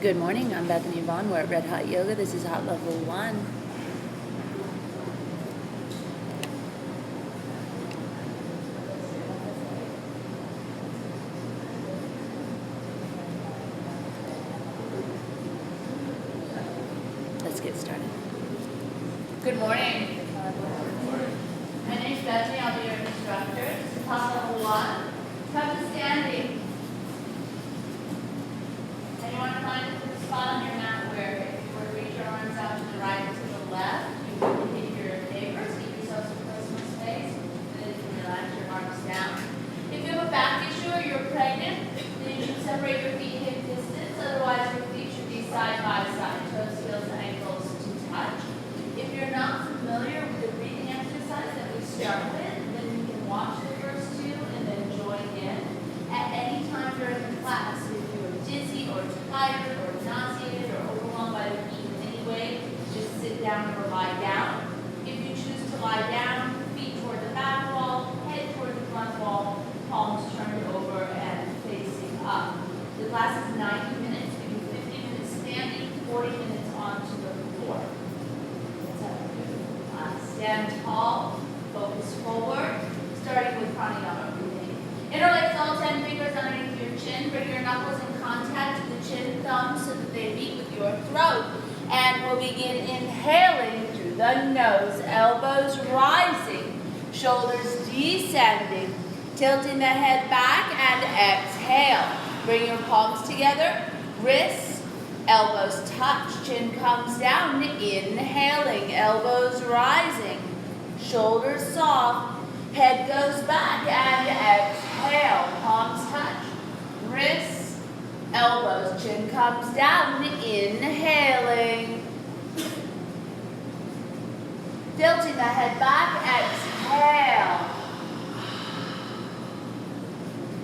Good morning, I'm Bethany Vaughn. We're at Red Hot Yoga. This is Hot Level 1. Let's get started. Good morning. My name is Bethany. I'll be your instructor. This is Hot Level 1. Come to standing. And you want to find a good spot on your mat where if you were to reach your arms out to the right and to the left, you can hit your neighbors, give yourself some personal space, and then you can relax your arms down. If you have a back issue or you're pregnant, then you should separate your feet hip distance. Otherwise, your feet should be side by side, toes, heels, ankles to touch. If you're not familiar with the breathing exercise that we start with, then you can watch the first two and then join in. At any time during the class, if you're dizzy or tired or nauseated or overwhelmed by the heat in any way, just sit down or lie down. If you choose to lie down, feet toward the back wall, head toward the front wall, palms turned over and facing up. The class is 90 minutes. We do 50 minutes standing, 40 minutes onto the floor. Stand tall, focus forward, starting with pranayama breathing. Interlace all 10 fingers underneath your chin. Bring your knuckles in contact with the chin thumb so that they meet with your throat. And we'll begin inhaling through the nose, elbows rising, shoulders descending, tilting the head back and exhale. Bring your palms together, wrists, elbows touch, chin comes down, inhaling, elbows rising, shoulders soft, head goes back and exhale, palms touch, wrists, elbows, chin comes down, inhaling, tilting the head back, exhale,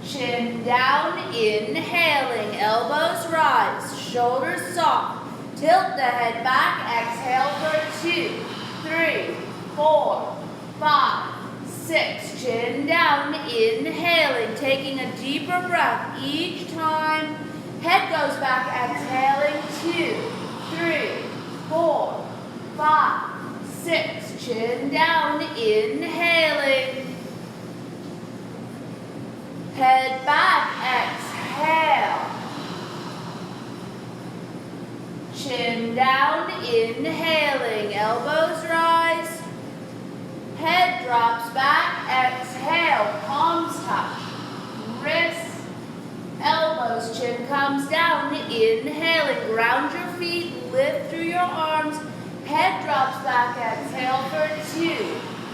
chin down, inhaling, elbows rise, shoulders soft, tilt the head back, exhale for 2, 3, 4, 5, 6, chin down, inhaling, taking a deeper breath each time, head goes back, exhaling, 2, 3, 4, 5, 6, chin down, inhaling, head back, exhale. Chin down, inhaling, elbows rise, head drops back, exhale, palms touch, wrists, elbows, chin comes down, inhaling, ground your feet, lift through your arms, head drops back, exhale for 2,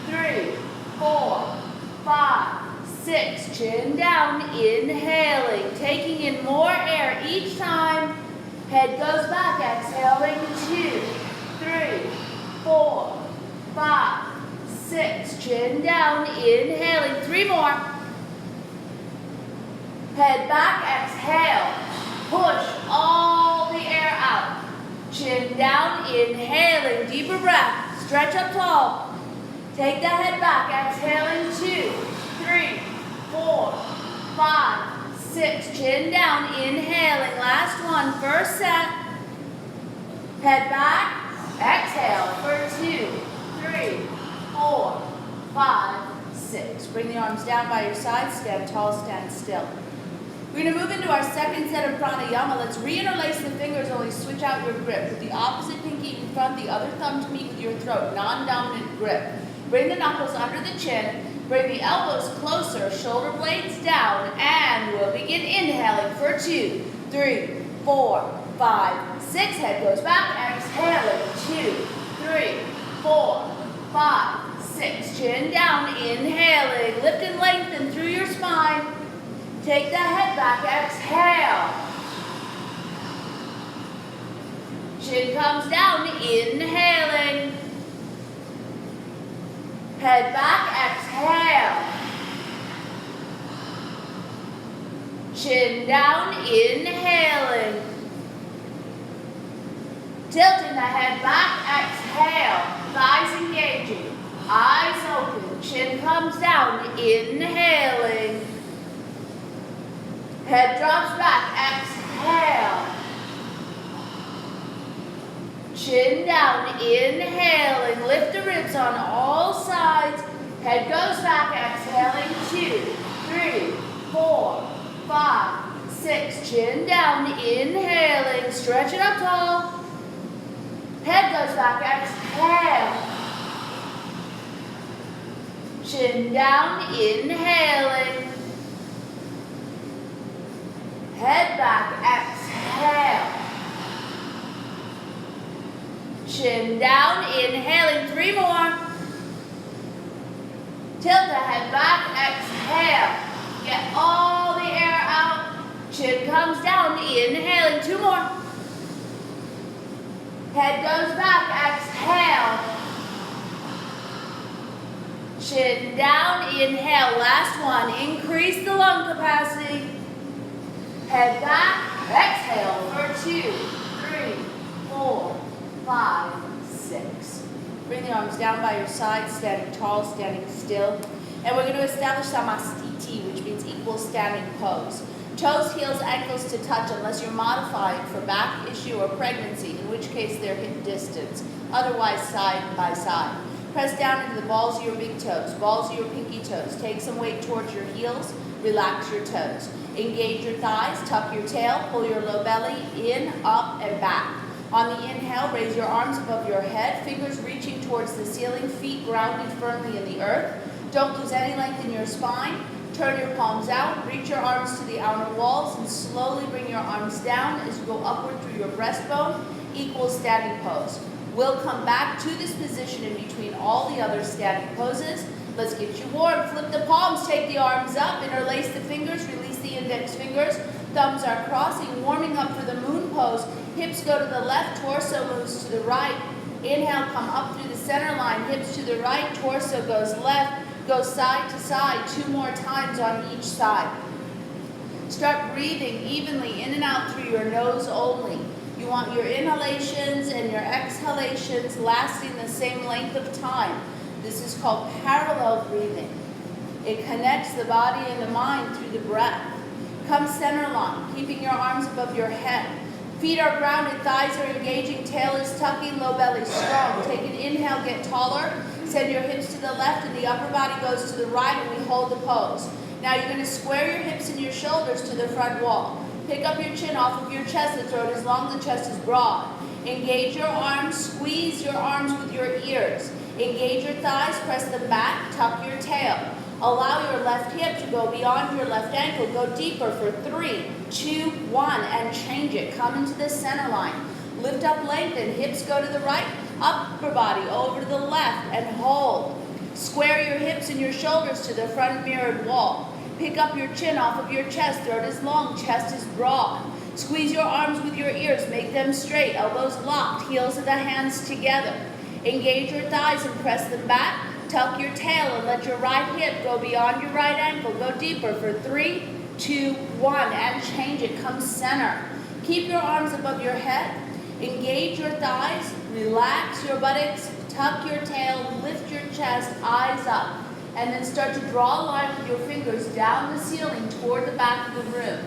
3, 4, 5, 6, chin down, inhaling, taking in more air each time, head goes back, exhaling, 2, 3, 4, 5, 6, chin down, inhaling, 3 more, head back, exhale, push all the air out, chin down, inhaling, deeper breath, stretch up tall, take the head back, exhaling, 2, 3, 4, 5, 6, chin down, inhaling, last one, first set, head back, exhale for 2, 3, 4, 5, 6. Bring the arms down by your side, stand tall, stand still. We're going to move into our second set of pranayama. Let's reinterlace the fingers, only switch out your grip. With the opposite pinky in front, the other thumb to meet with your throat, non-dominant grip. Bring the knuckles under the chin. Bring the elbows closer, shoulder blades down, and we'll begin inhaling for 2, 3, 4, 5, 6. Head goes back, exhaling, 2, 3, 4, 5, 6. Chin down, inhaling, lift and lengthen through your spine. Take the head back, exhale. Chin comes down, inhaling. Head back, exhale. Chin down, inhaling. Tilting the head back, exhale. Thighs engaging, eyes open, chin comes down, inhaling. Head drops back, exhale. Chin down, inhaling, lift the ribs on all sides. Head goes back, exhaling, 2, 3, 4, 5, 6. Chin down, inhaling, stretch it up tall. Head goes back, exhale. Chin down, inhaling. Head back, exhale. Chin down, inhaling, 3 more. Tilt the head back, exhale. Get all the air out. Chin comes down, inhaling, 2 more. Head goes back, exhale. Chin down, inhale, last one. Increase the lung capacity. Head back, exhale for 2, 3, 4, 5, 6. Bring the arms down by your side, standing tall, standing still. And we're going to establish samastiti, which means equal standing pose. Toes, heels, ankles to touch unless you're modifying for back issue or pregnancy, in which case they're hip distance. Otherwise, side by side. Press down into the balls of your big toes, balls of your pinky toes. Take some weight towards your heels. Relax your toes. Engage your thighs, tuck your tail, pull your low belly in, up, and back. On the inhale, raise your arms above your head, fingers reaching towards the ceiling, feet grounded firmly in the earth. Don't lose any length in your spine. Turn your palms out, reach your arms to the outer walls, and slowly bring your arms down as you go upward through your breastbone. Equal standing pose. We'll come back to this position in between all the other standing poses. Let's get you warm. Flip the palms, take the arms up, interlace the fingers, release the index fingers. Thumbs are crossing, warming up for the moon pose. Hips go to the left, torso moves to the right. Inhale, come up through the center line, hips to the right, torso goes left, goes side to side, 2 more times on each side. Start breathing evenly in and out through your nose only. You want your inhalations and your exhalations lasting the same length of time. This is called parallel breathing. It connects the body and the mind through the breath. Come center line, keeping your arms above your head. Feet are grounded, thighs are engaging, tail is tucking, low belly strong. Take an inhale, get taller. Send your hips to the left and the upper body goes to the right and we hold the pose. Now you're going to square your hips and your shoulders to the front wall. Pick up your chin off of your chest, the throat is long, the chest is broad. Engage your arms, squeeze your arms with your ears. Engage your thighs, press them back, tuck your tail. Allow your left hip to go beyond your left ankle. Go deeper for 3, 2, 1, and change it. Come into the center line. Lift up, lengthen. Hips go to the right, upper body over to the left, and hold. Square your hips and your shoulders to the front mirrored wall. Pick up your chin off of your chest. Throat is long, chest is broad. Squeeze your arms with your ears. Make them straight, elbows locked, heels of the hands together. Engage your thighs and press them back. Tuck your tail and let your right hip go beyond your right ankle. Go deeper for 3, 2, 1, and change it. Come center. Keep your arms above your head. Engage your thighs. Relax your buttocks. Tuck your tail. Lift your chest. Eyes up. And then start to draw a line with your fingers down the ceiling toward the back of the room.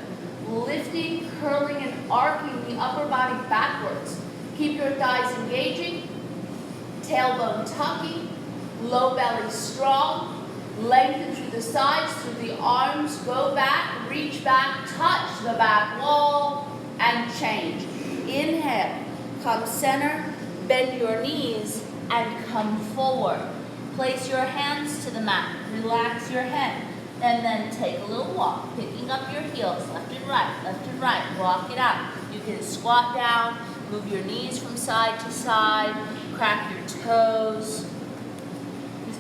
Lifting, curling, and arcing the upper body backwards. Keep your thighs engaging. Tailbone tucking. Low belly strong, lengthen through the sides, through the arms, go back, reach back, touch the back wall, and change. Inhale, come center, bend your knees, and come forward. Place your hands to the mat, relax your head, and then take a little walk, picking up your heels, left and right, walk it out. You can squat down, move your knees from side to side, crack your toes.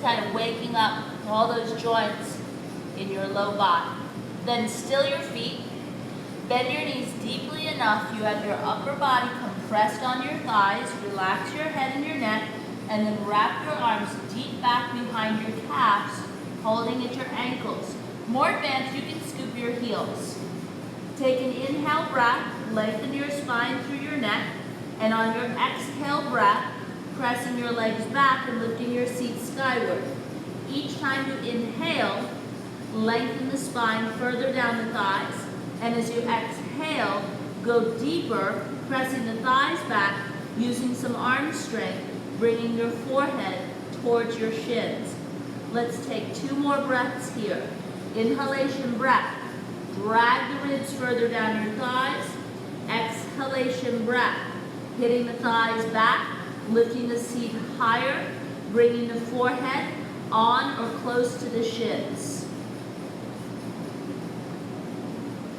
Kind of waking up all those joints in your low body. Then still your feet. Bend your knees deeply enough. You have your upper body compressed on your thighs. Relax your head and your neck. And then wrap your arms deep back behind your calves, holding at your ankles. More advanced, you can scoop your heels. Take an inhale breath. Lengthen your spine through your neck. And on your exhale breath, pressing your legs back and lifting your seat skyward. Each time you inhale, lengthen the spine further down the thighs. And as you exhale, go deeper, pressing the thighs back, Using some arm strength, bringing your forehead towards your shins. Let's take 2 more breaths here. Inhalation breath. Drag the ribs further down your thighs. Exhalation breath. Hitting the thighs back, lifting the seat higher, bringing the forehead on or close to the shins.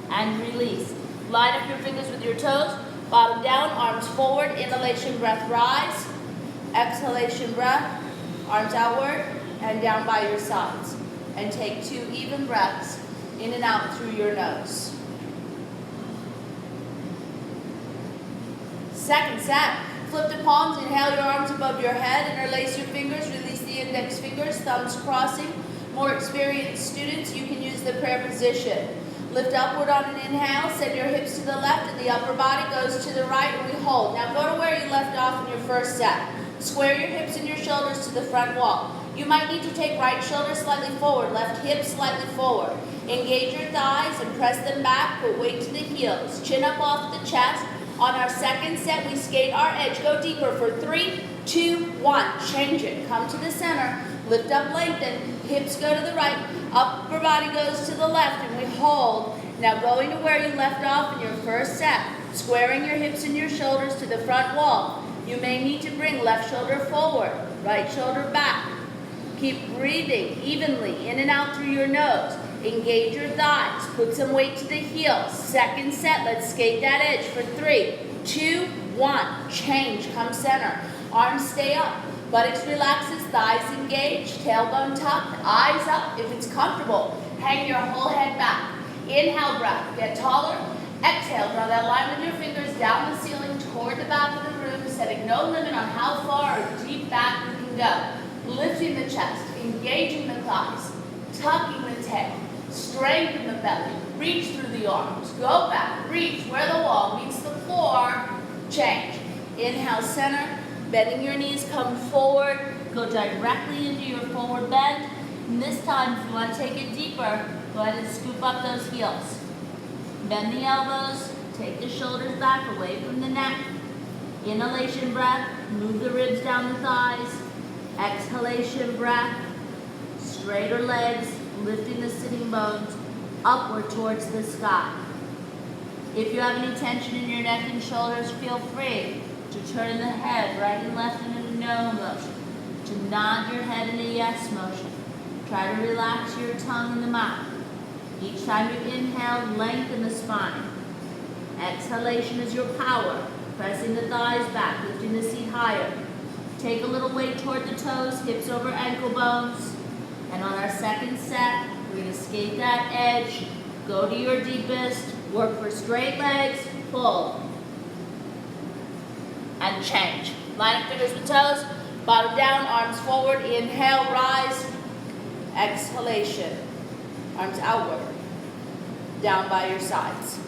And release. Line up your fingers with your toes. Bottom down, arms forward. Inhalation breath, rise. Exhalation breath, arms outward and down by your sides. And take 2 even breaths in and out through your nose. Second set. Flip the palms, inhale your arms above your head, interlace your fingers, release the index fingers, thumbs crossing. More experienced students, you can use the prayer position. Lift upward on an inhale, send your hips to the left and the upper body goes to the right and we hold. Now go to where you left off in your first set. Square your hips and your shoulders to the front wall. You might need to take right shoulder slightly forward, left hip slightly forward. Engage your thighs and press them back, put weight to the heels. Chin up off the chest. On our second set, we skate our edge. Go deeper for 3, 2, 1. Change it. Come to the center. Lift up, lengthen. Hips go to the right. Upper body goes to the left, and we hold. Now going to where you left off in your first set. Squaring your hips and your shoulders to the front wall. You may need to bring left shoulder forward, right shoulder back. Keep breathing evenly in and out through your nose. Engage your thighs. Put some weight to the heels. Second set, let's skate that edge for 3, 2, 1. Change, come center. Arms stay up. Buttocks relaxes, thighs engage, tailbone tucked, eyes up. If it's comfortable, hang your whole head back. Inhale breath, get taller. Exhale, draw that line with your fingers down the ceiling toward the back of the room, setting no limit on how far or deep back you can go. Lifting the chest, engaging the thighs, tucking the tail. Strengthen the belly, reach through the arms, go back, reach where the wall meets the floor, change. Inhale, center, bending your knees, come forward, go directly into your forward bend. And this time, if you want to take it deeper, go ahead and scoop up those heels. Bend the elbows, take the shoulders back away from the neck. Inhalation breath, move the ribs down the thighs. Exhalation breath, straighter legs, lifting the sitting bones upward towards the sky. If you have any tension in your neck and shoulders, feel free to turn the head right and left in a no motion, to nod your head in a yes motion. Try to relax your tongue in the mouth. Each time you inhale, lengthen the spine. Exhalation is your power, pressing the thighs back, lifting the seat higher. Take a little weight toward the toes, hips over ankle bones. And on our second set, we're going to skate that edge, go to your deepest, work for straight legs, pull, and change. Line up fingers with toes, bottom down, arms forward, inhale, rise, exhalation, arms outward, down by your sides.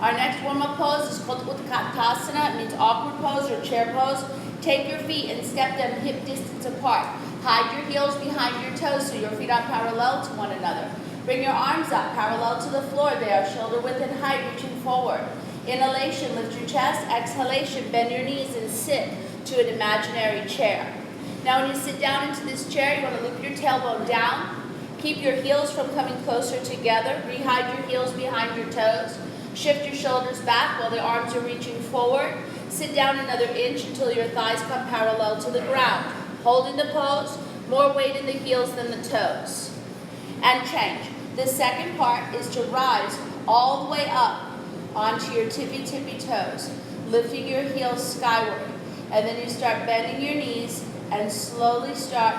Our next warm-up pose is called Utkatasana. It means awkward pose or chair pose. Take your feet and step them hip distance apart. Hide your heels behind your toes so your feet are parallel to one another. Bring your arms up parallel to the floor. They are shoulder width and height, reaching forward. Inhalation, lift your chest. Exhalation, bend your knees and sit to an imaginary chair. Now when you sit down into this chair, you want to loop your tailbone down. Keep your heels from coming closer together. Re-hide your heels behind your toes. Shift your shoulders back while the arms are reaching forward. Sit down another inch until your thighs come parallel to the ground. Holding the pose, more weight in the heels than the toes. And change. The second part is to rise all the way up onto your tippy toes, lifting your heels skyward. And then you start bending your knees and slowly start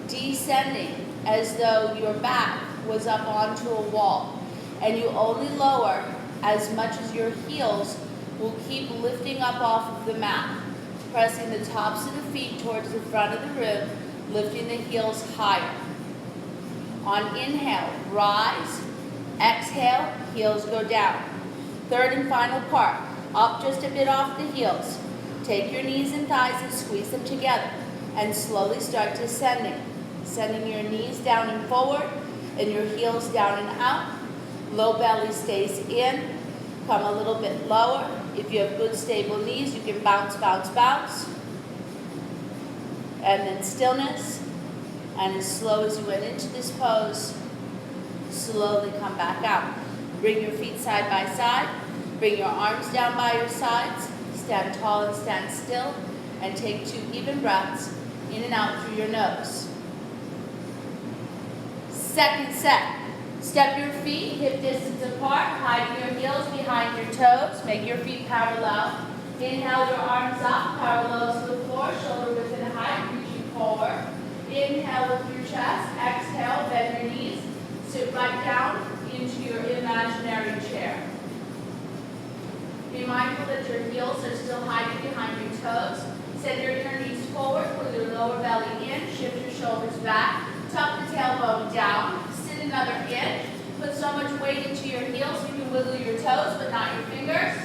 descending as though your back was up onto a wall. And you only lower as much as your heels will keep lifting up off of the mat, pressing the tops of the feet towards the front of the rib, lifting the heels higher. On inhale, rise. Exhale, heels go down. Third and final part, up just a bit off the heels. Take your knees and thighs and squeeze them together and slowly start descending. Sending your knees down and forward and your heels down and out. Low belly stays in. Come a little bit lower. If you have good stable knees, you can bounce, bounce, bounce. And then stillness. And as slow as you went into this pose, slowly come back out. Bring your feet side by side. Bring your arms down by your sides. Stand tall and stand still. And take 2 even breaths in and out through your nose. Second set. Step your feet hip distance apart, hiding your heels behind your toes. Make your feet parallel. Inhale your arms up, parallel to the floor, shoulder width and height, reaching forward. Inhale with your chest, exhale, bend your knees. Sit right down into your imaginary chair. Be mindful that your heels are still hiding behind your toes. Send your inner knees forward, pull your lower belly in, shift your shoulders back, tuck the tailbone down. Another inch. Put so much weight into your heels you can wiggle your toes but not your fingers.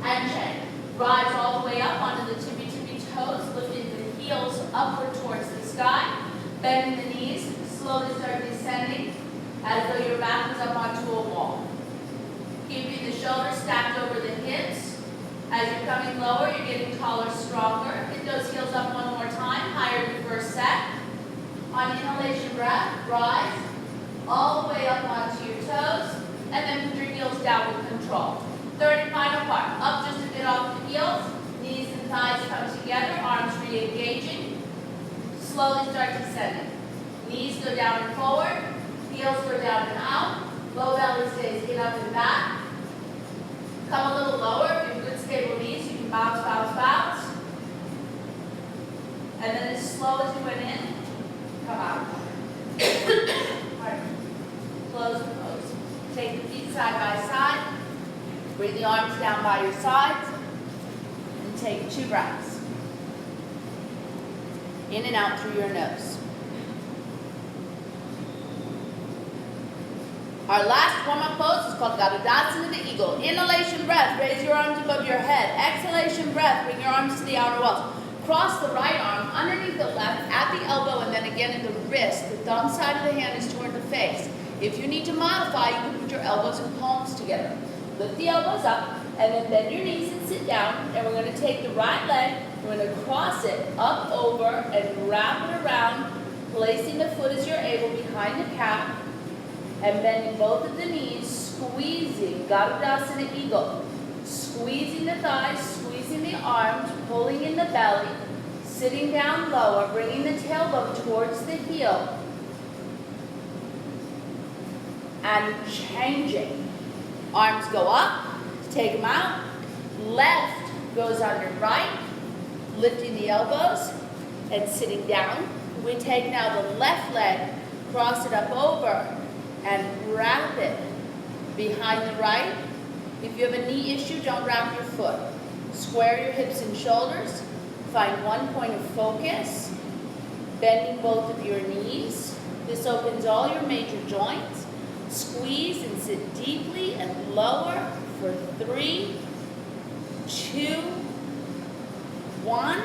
And chain. Rise all the way up onto the tippy toes, lifting the heels upward towards the sky. Bending the knees, slowly start descending as though your back is up onto a wall. Keeping the shoulders stacked over the hips. As you're coming lower, you're getting taller, stronger. Hit those heels up one more time, higher than the first set. On inhalation breath, rise all the way up onto your toes, and then put your heels down with control. Third and final part, up just a bit off the heels, knees and thighs come together, arms re-engaging. Slowly start descending. Knees go down and forward, heels go down and out, low belly stays in, up and back. Come a little lower, if you have good stable knees, you can bounce, bounce, bounce. And then as slow as you went in, come out. Close the pose. Take the feet side by side. Bring the arms down by your sides. And take 2 breaths. In and out through your nose. Our last warm-up pose is called Garudasana, the eagle. Inhalation breath, raise your arms above your head. Exhalation breath, bring your arms to the outer walls. Cross the right arm underneath the left at the elbow and then again at the wrist. The thumb side of the hand is toward the face. If you need to modify, you can put your elbows and palms together. Lift the elbows up and then bend your knees and sit down. And we're going to take the right leg, we're going to cross it up over and wrap it around, placing the foot as you're able behind the calf and bending both of the knees, squeezing, Garudasana eagle. Squeezing the thighs, squeezing the arms, pulling in the belly, sitting down lower, bringing the tailbone towards the heel, and changing. Arms go up, take them out, left goes under right, lifting the elbows and sitting down. We take now the left leg, cross it up over, and wrap it behind the right. If you have a knee issue, don't wrap your foot. Square your hips and shoulders. Find one point of focus. Bending both of your knees. This opens all your major joints. Squeeze and sit deeply and lower for 3, 2, 1.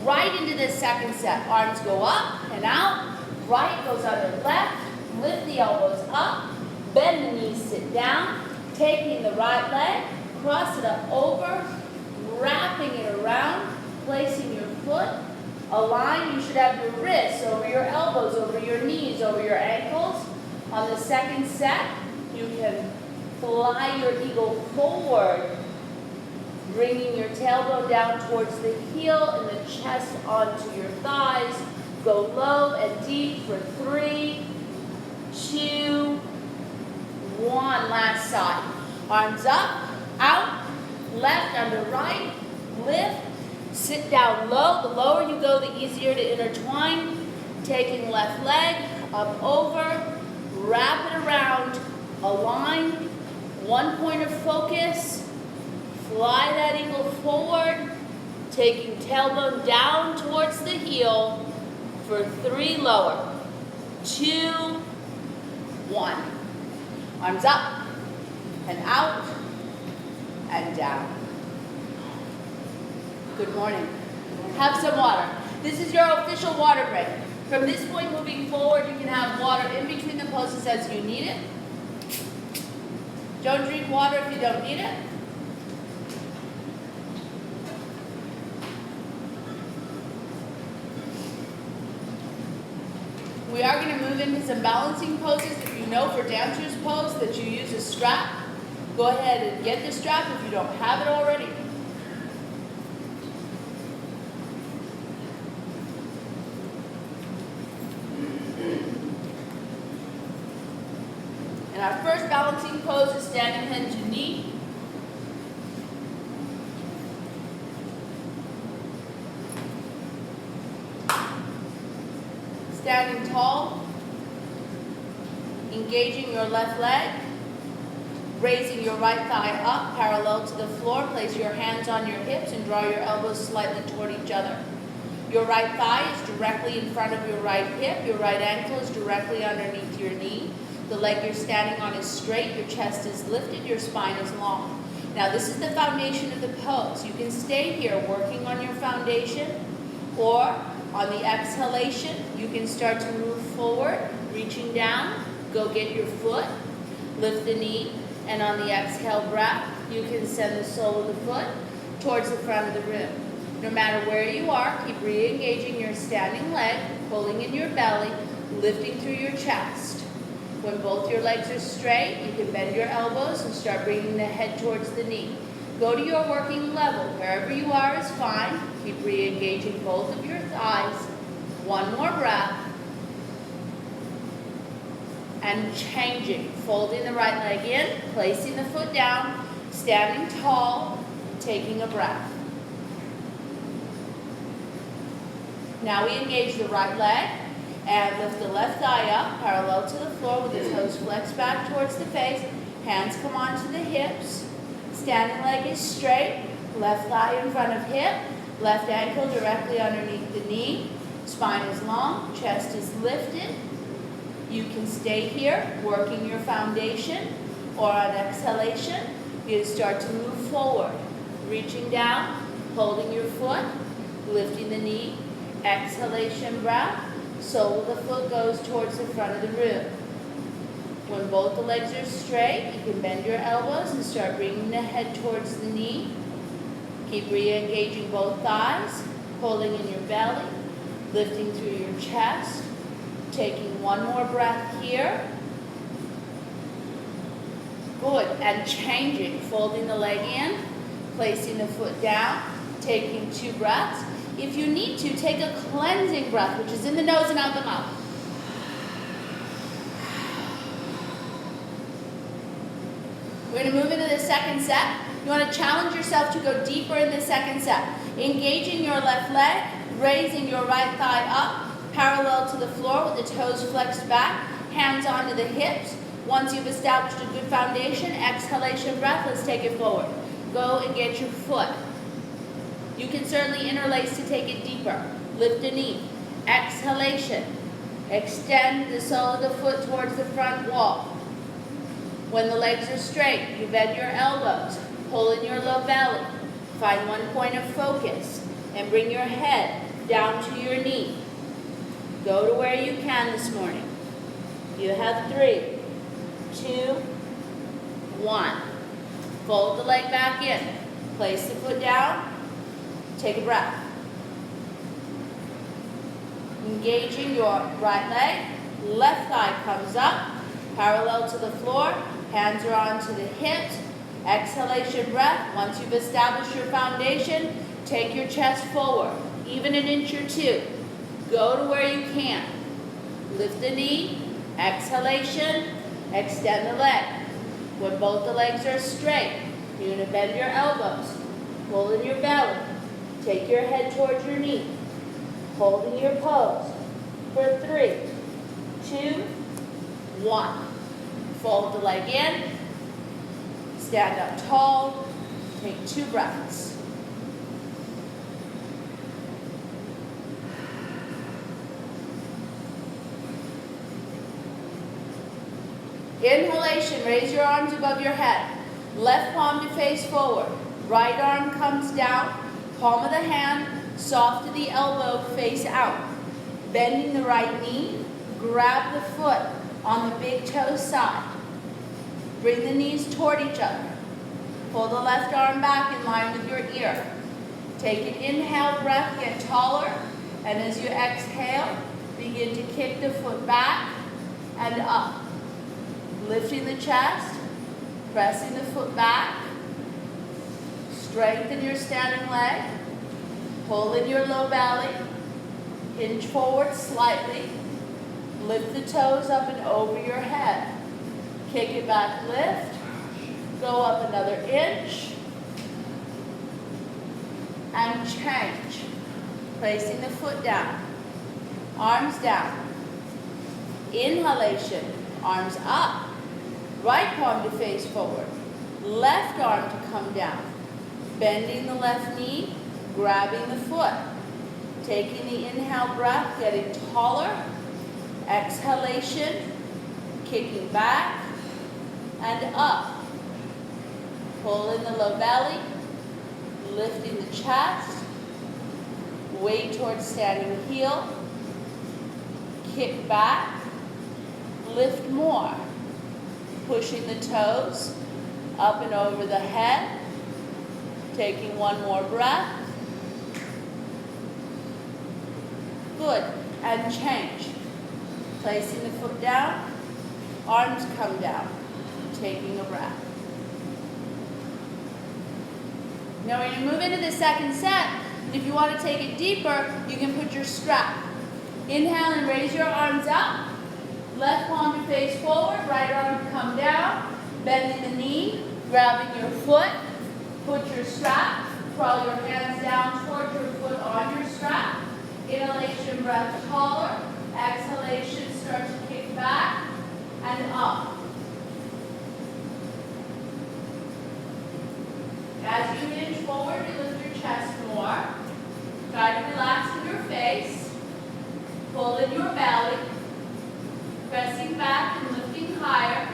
Right into the second set. Arms go up and out. Right goes under left. Lift the elbows up. Bend the knees, sit down. Taking the right leg, cross it up over, wrapping it around, placing your foot. Align, you should have your wrists over your elbows, over your knees, over your ankles. On the second set, you can fly your eagle forward, bringing your tailbone down towards the heel and the chest onto your thighs. Go low and deep for 3, 2, 1. Last side. Arms up, out, left under right, lift, sit down low. The lower you go, the easier to intertwine. Taking left leg up over, wrap it around, align, one point of focus, fly that eagle forward, taking tailbone down towards the heel for 3 lower, 2, 1. Arms up and out and down. Good morning. Have some water. This is your official water break. From this point moving forward, you can have water in between the poses as you need it. Don't drink water if you don't need it. We are going to move into some balancing poses. If you know for dancer's pose that you use a strap, go ahead and get the strap if you don't have it already. And our first balancing pose is standing head to knee. Standing tall, engaging your left leg, raising your right thigh up parallel to the floor. Place your hands on your hips and draw your elbows slightly toward each other. Your right thigh is directly in front of your right hip. Your right ankle is directly underneath your knee. The leg you're standing on is straight. Your chest is lifted. Your spine is long. Now this is the foundation of the pose. You can stay here working on your foundation, or on the exhalation, you can start to move forward, reaching down. Go get your foot, lift the knee, and on the exhale breath, you can send the sole of the foot towards the front of the room. No matter where you are, keep re-engaging your standing leg, pulling in your belly, lifting through your chest. When both your legs are straight, you can bend your elbows and start bringing the head towards the knee. Go to your working level. Wherever you are is fine. Keep re-engaging both of your thighs. One more breath. And changing. Folding the right leg in, placing the foot down, standing tall, taking a breath. Now we engage the right leg and lift the left thigh up parallel to the floor with the toes flexed back towards the face. Hands come onto the hips. Standing leg is straight, left thigh in front of hip, left ankle directly underneath the knee, spine is long, chest is lifted. You can stay here working your foundation, or on exhalation, you start to move forward, reaching down, holding your foot, lifting the knee, exhalation breath, sole of the foot goes towards the front of the room. When both the legs are straight, you can bend your elbows and start bringing the head towards the knee. Keep re-engaging both thighs, holding in your belly, lifting through your chest, taking one more breath here. Good, and changing, folding the leg in, placing the foot down, taking 2 breaths. If you need to, take a cleansing breath, which is in the nose and out the mouth. We're going to move into the second set. You want to challenge yourself to go deeper in the second set. Engaging your left leg, raising your right thigh up, parallel to the floor with the toes flexed back, hands onto the hips. Once you've established a good foundation, exhalation breath, let's take it forward. Go and get your foot. You can certainly interlace to take it deeper. Lift the knee. Exhalation. Extend the sole of the foot towards the front wall. When the legs are straight, you bend your elbows, pull in your low belly, find one point of focus, and bring your head down to your knee. Go to where you can this morning. You have 3, 2, 1. Fold the leg back in. Place the foot down. Take a breath. Engaging your right leg. Left thigh comes up, parallel to the floor. Hands are onto the hips. Exhalation breath. Once you've established your foundation, take your chest forward, even an inch or 2. Go to where you can. Lift the knee. Exhalation. Extend the leg. When both the legs are straight, you're going to bend your elbows. Pull in your belly. Take your head towards your knee. Holding your pose for 3, 2, 1. Fold the leg in. Stand up tall. Take 2 breaths. Inhalation, raise your arms above your head. Left palm to face forward. Right arm comes down. Palm of the hand, soft to the elbow, face out. Bending the right knee. Grab the foot on the big toe side. Bring the knees toward each other. Pull the left arm back in line with your ear. Take an inhale breath, get taller, and as you exhale, begin to kick the foot back and up. Lifting the chest, pressing the foot back. Strengthen your standing leg. Pull in your low belly. Hinge forward slightly. Lift the toes up and over your head. Kick it back, lift. Go up another inch. And change. Placing the foot down. Arms down. Inhalation. Arms up. Right palm to face forward. Left arm to come down. Bending the left knee. Grabbing the foot. Taking the inhale breath, getting taller. Exhalation. Kicking back and up. Pull in the low belly. Lifting the chest. Weight towards standing heel. Kick back. Lift more. Pushing the toes up and over the head. Taking one more breath. Good. And change. Placing the foot down. Arms come down. Taking a breath. Now when you move into the second set, if you want to take it deeper, you can put your strap. Inhale and raise your arms up. Left palm to face forward, right arm to come down. Bending the knee, grabbing your foot. Put your strap. Crawl your hands down toward your foot on your strap. Inhalation, breath taller. Exhalation, start to kick back and up. As you hinge forward, you lift your chest more. Try to relax in your face. Pull in your belly. Pressing back and lifting higher.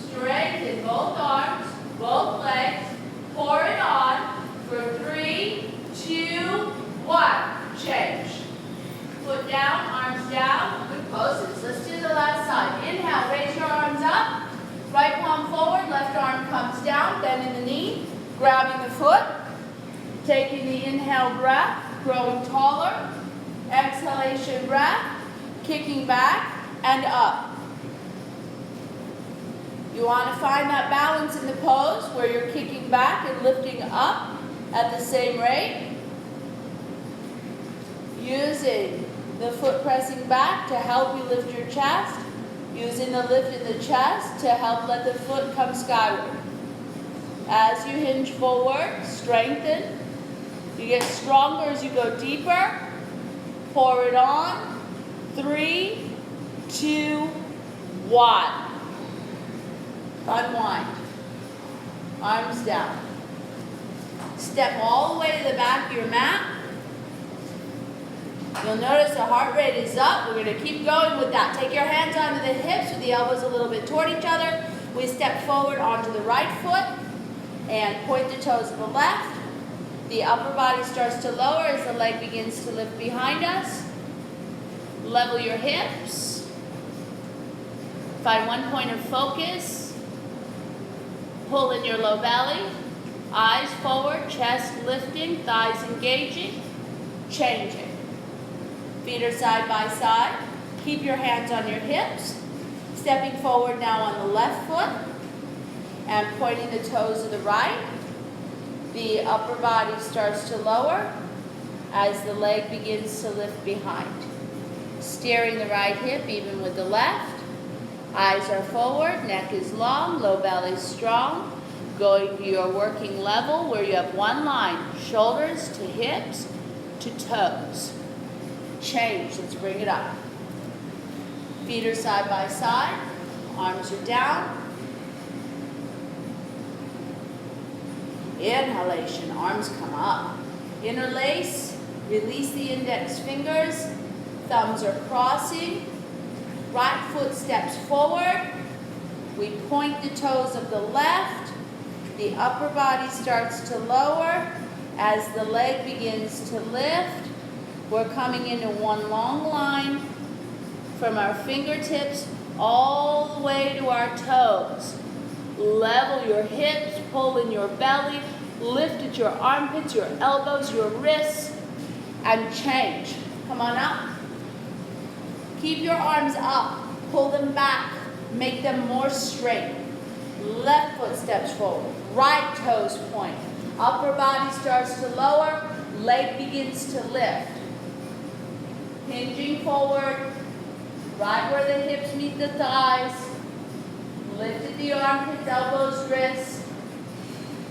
Straighten both arms, both legs. Pour it on for 3, 2, 1. Change. Foot down, arms down. Good poses. Let's do the last side. Inhale, raise your arms up. Right palm forward, left arm comes down. Bending the knee, grabbing the foot. Taking the inhale breath, growing taller. Exhalation breath, kicking back and up. You want to find that balance in the pose where you're kicking back and lifting up at the same rate. Using the foot pressing back to help you lift your chest. Using the lift in the chest to help let the foot come skyward. As you hinge forward, strengthen. You get stronger as you go deeper. Pour it on. 3, 2, 1. Unwind. Arms down. Step all the way to the back of your mat. You'll notice the heart rate is up. We're going to keep going with that. Take your hands onto the hips with the elbows a little bit toward each other. We step forward onto the right foot and point the toes to the left. The upper body starts to lower as the leg begins to lift behind us. Level your hips. Find one point of focus. Pull in your low belly. Eyes forward, chest lifting, thighs engaging. Changing. Feet are side by side. Keep your hands on your hips. Stepping forward now on the left foot and pointing the toes to the right. The upper body starts to lower as the leg begins to lift behind. Steering the right hip even with the left. Eyes are forward, neck is long, low belly strong. Going to your working level where you have one line, shoulders to hips to toes. Change, let's bring it up. Feet are side by side, arms are down. Inhalation, arms come up. Interlace, release the index fingers, thumbs are crossing. Right foot steps forward. We point the toes of the left. The upper body starts to lower as the leg begins to lift. We're coming into one long line from our fingertips all the way to our toes. Level your hips, pull in your belly, lift at your armpits, your elbows, your wrists, and change. Come on up. Keep your arms up, pull them back, make them more straight. Left foot steps forward, right toes point. Upper body starts to lower, leg begins to lift. Hinging forward, right where the hips meet the thighs. Lift at the armpits, elbows, wrists.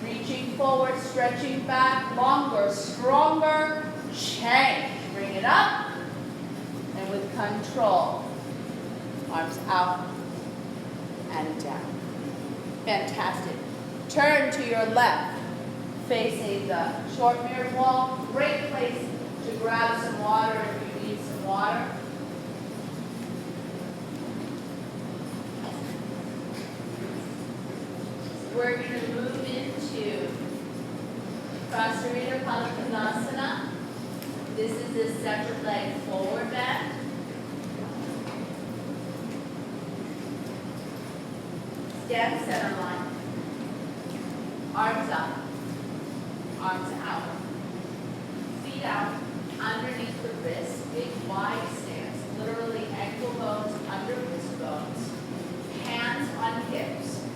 Reaching forward, stretching back, longer, stronger. Change. Bring it up. And with control, arms out and down. Fantastic. Turn to your left, facing the short mirrored wall. Great place to grab some water if you need some water. We're going to move into Restorative Pranayama. This is the separate leg forward bend. Stand center line. Arms up. Arms out. Feet out underneath the wrists. Big wide stance. Literally ankle bones under wrist bones. Hands on hips.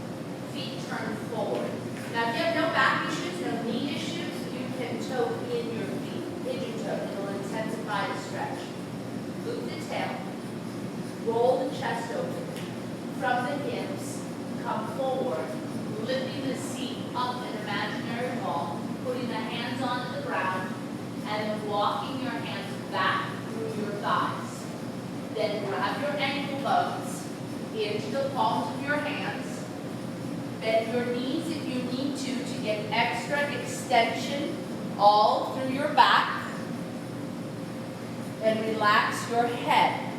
Feet turn forward. Now if you have no back issues, no knee issues, you can toe in your feet. Pigeon toe. It'll intensify the stretch. Loop the tail. Roll the chest over. From the hips, come forward. Lifting the seat up an imaginary wall. Putting the hands onto the ground. And then walking your hands back through your thighs. Then grab your ankle bones into the palms of your hands. Bend your knees if you need to get extra extension all through your back. And relax your head.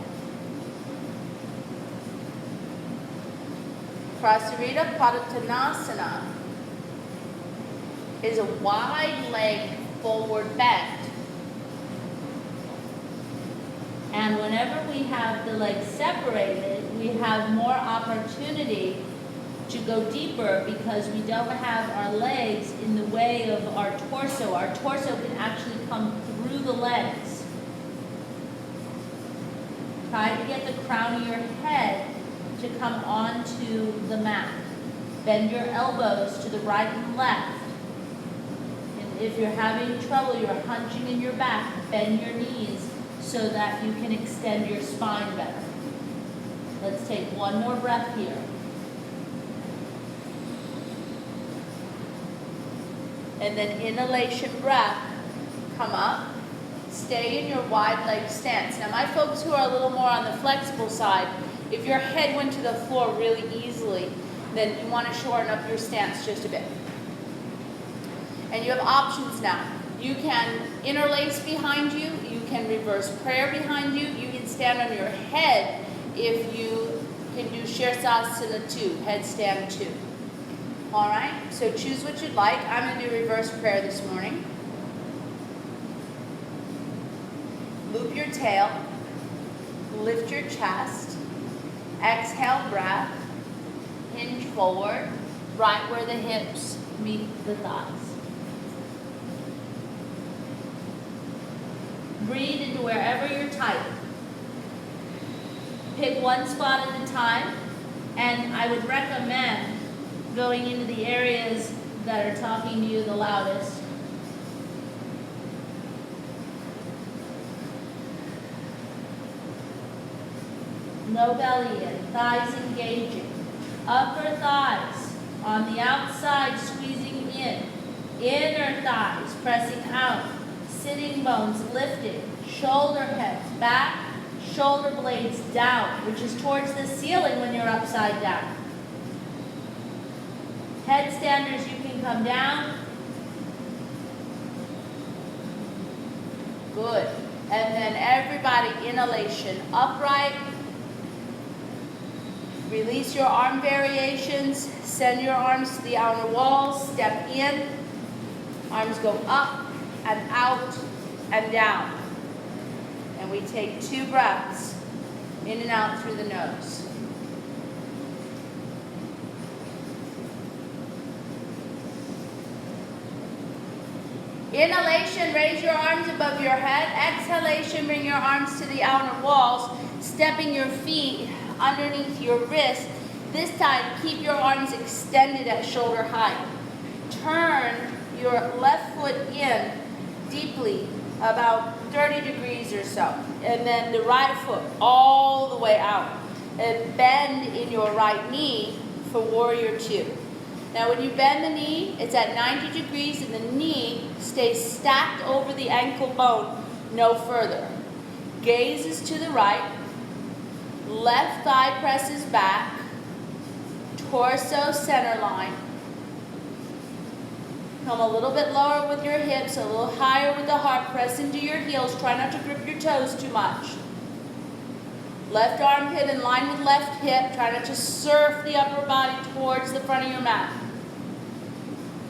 Restorative Pranayama is a wide leg forward bend. And whenever we have the legs separated, we have more opportunity to go deeper because we don't have our legs in the way of our torso. Our torso can actually come through the legs. Try to get the crown of your head to come onto the mat. Bend your elbows to the right and left. And if you're having trouble, you're hunching in your back, bend your knees so that you can extend your spine better. Let's take one more breath here. And then inhalation breath, come up, stay in your wide leg stance. Now my folks who are a little more on the flexible side, if your head went to the floor really easily, then you want to shorten up your stance just a bit. And you have options now. You can interlace behind you, you can reverse prayer behind you, you can stand on your head if you can do Shirsasana 2, headstand 2. All right, so choose what you'd like. I'm going to do reverse prayer this morning. Loop your tail, lift your chest, exhale breath, hinge forward, right where the hips meet the thighs. Breathe into wherever you're tight. Pick one spot at a time, and I would recommend going into the areas that are talking to you the loudest. No belly in, thighs engaging. Upper thighs on the outside squeezing in. Inner thighs pressing out. Sitting bones lifted. Shoulder heads back. Shoulder blades down, which is towards the ceiling when you're upside down. Headstanders, you can come down. Good. And then everybody, inhalation, upright. Release your arm variations. Send your arms to the outer wall. Step in. Arms go up and out and down. And we take 2 breaths in and out through the nose. Inhalation, raise your arms above your head. Exhalation, bring your arms to the outer walls, stepping your feet underneath your wrist. This time, keep your arms extended at shoulder height. Turn your left foot in deeply, about 30 degrees or so. And then the right foot all the way out. And bend in your right knee for warrior two. Now when you bend the knee, it's at 90 degrees and the knee stays stacked over the ankle bone, no further. Gaze is to the right, left thigh presses back, torso center line. Come a little bit lower with your hips, a little higher with the heart, press into your heels, try not to grip your toes too much. Left armpit in line with left hip, try not to surf the upper body towards the front of your mat.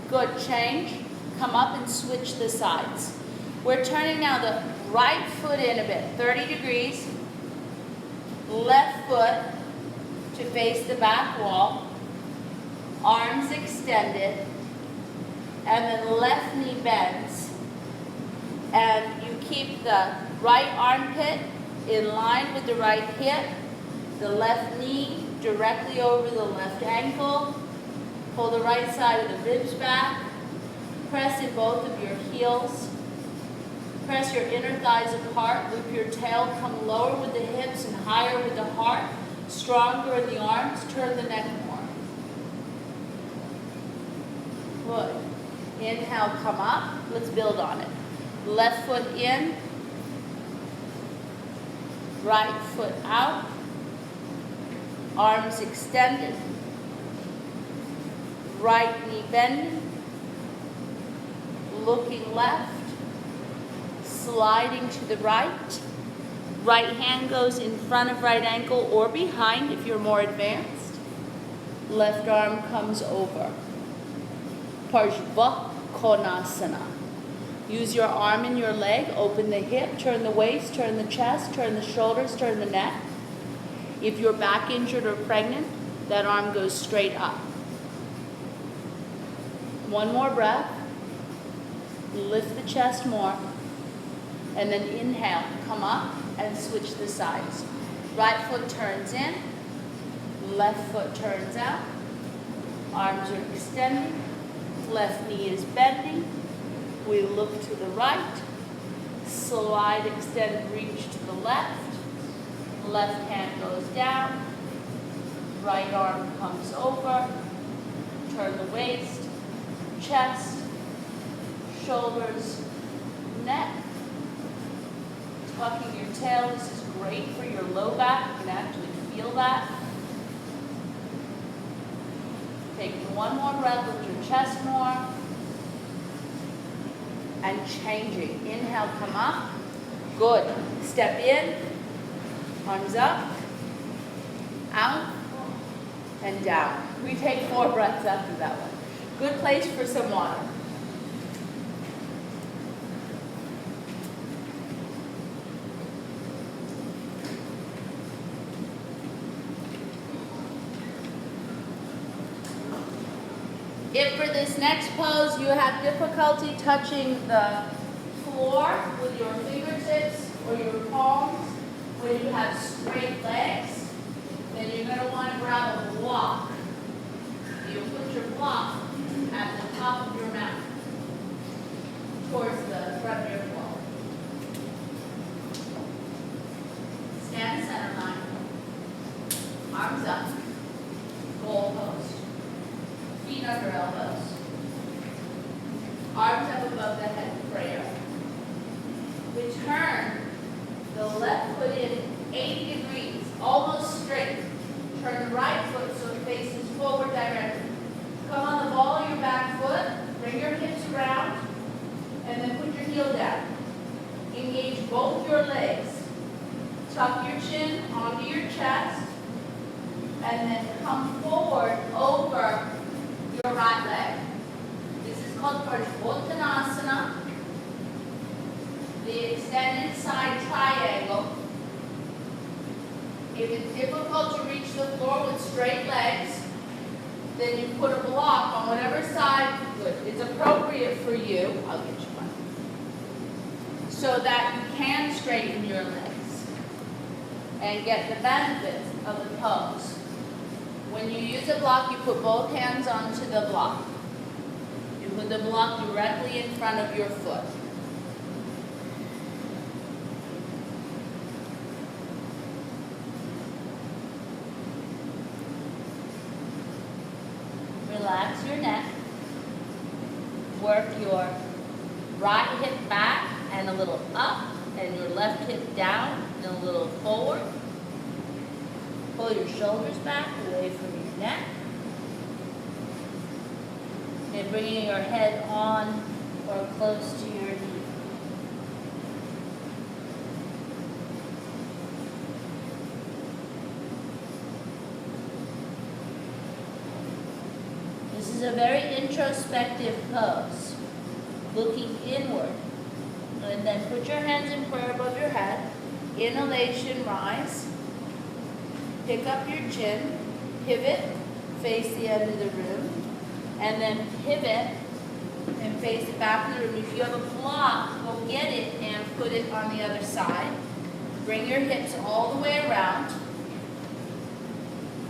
Good, change, come up and switch the sides. We're turning now the right foot in a bit, 30 degrees, left foot to face the back wall, arms extended, and then left knee bends. And you keep the right armpit in line with the right hip, the left knee directly over the left ankle. Pull the right side of the ribs back. Press in both of your heels. Press your inner thighs apart. Loop your tail. Come lower with the hips and higher with the heart. Stronger in the arms. Turn the neck more. Good. Inhale, come up. Let's build on it. Left foot in. Right foot out. Arms extended. Right knee bending. Looking left. Sliding to the right. Right hand goes in front of right ankle or behind if you're more advanced. Left arm comes over. Parshva Konasana. Use your arm and your leg, open the hip, turn the waist, turn the chest, turn the shoulders, turn the neck. If you're back injured or pregnant, that arm goes straight up. One more breath. Lift the chest more. And then inhale, come up and switch the sides. Right foot turns in, left foot turns out. Arms are extending, left knee is bending. We look to the right, slide, extend, reach to the left. Left hand goes down, right arm comes over. Turn the waist, chest, shoulders, neck. Tucking your tail, this is great for your low back. You can actually feel that. Taking one more breath with your chest more. And changing. Inhale, come up. Good. Step in. Arms up. Out. And down. We take 4 breaths after that one. Good place for some water. If for this next pose you have difficulty touching the floor with your fingertips or your palms, when you have straight legs, then you're going to want to grab a block. You put your block at the top of your mat towards the front of your wall. Stand center line. Arms up. Goal pose. Feet under elbows. Arms up above the head, prayer. We turn the left foot in 80 degrees, almost straight. Turn the right foot so it faces forward directly. Come on the ball of your back foot, bring your hips around, and then put your heel down. Engage both your legs. Tuck your chin onto your chest, and then come forward over your right leg. This is called Parsvottanasana, the extended side triangle. If it's difficult to reach the floor with straight legs, then you put a block on whatever side it's appropriate for you. I'll get you one. so that you can straighten your legs and get the benefits of the pose. When you use a block, you put both hands onto the block. You put the block directly in front of your foot. Relax your neck. Work your right hip back and a little up, and your left hip down and a little forward. Pull your shoulders back away from your neck. And bringing your head on or close to your knee. This is a very introspective pose, looking inward. And then put your hands in prayer above your head. Inhalation, rise. Pick up your chin, pivot, face the end of the room, and then pivot and face the back of the room. If you have a block, go get it and put it on the other side. Bring your hips all the way around.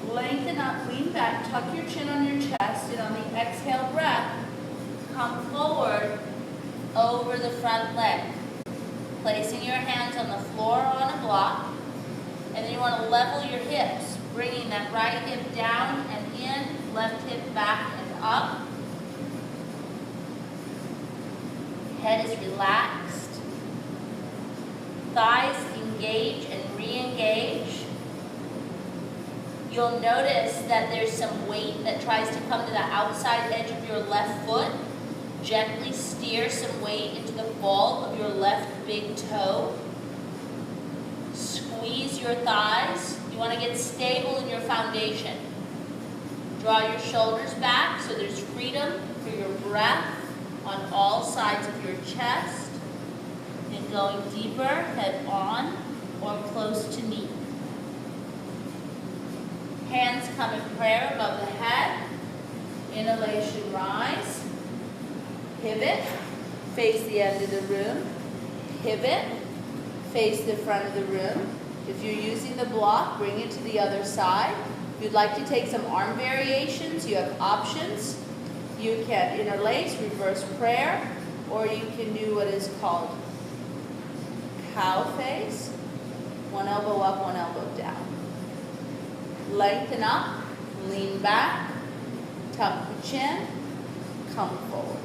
Lengthen up, lean back, tuck your chin on your chest, and on the exhale breath, come forward over the front leg. Placing your hands on the floor or on a block. And then you want to level your hips, bringing that right hip down and in, left hip back and up. Head is relaxed. Thighs engage and re-engage. You'll notice that there's some weight that tries to come to the outside edge of your left foot. Gently steer some weight into the ball of your left big toe. Squeeze your thighs. You want to get stable in your foundation. Draw your shoulders back so there's freedom for your breath on all sides of your chest. And going deeper, head on or close to knee. Hands come in prayer above the head. Inhalation, rise. Pivot, face the end of the room. Pivot, face the front of the room. If you're using the block, bring it to the other side. If you'd like to take some arm variations, you have options. You can interlace, reverse prayer, or you can do what is called cow face. One elbow up, one elbow down. Lengthen up, lean back, tuck the chin, come forward.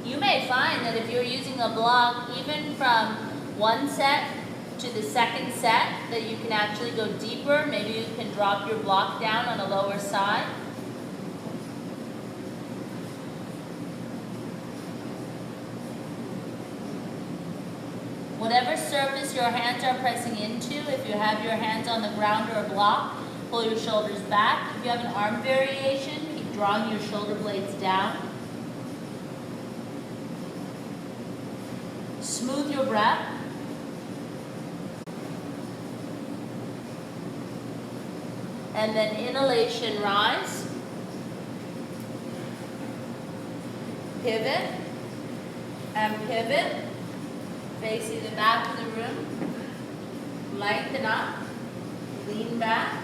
You may find that if you're using a block, even from one set to the second set, that you can actually go deeper. Maybe you can drop your block down on the lower side. Whatever surface your hands are pressing into, if you have your hands on the ground or a block, pull your shoulders back. If you have an arm variation, keep drawing your shoulder blades down. Smooth your breath. And then inhalation, rise. Pivot and pivot. Facing the back of the room. Lengthen up. Lean back.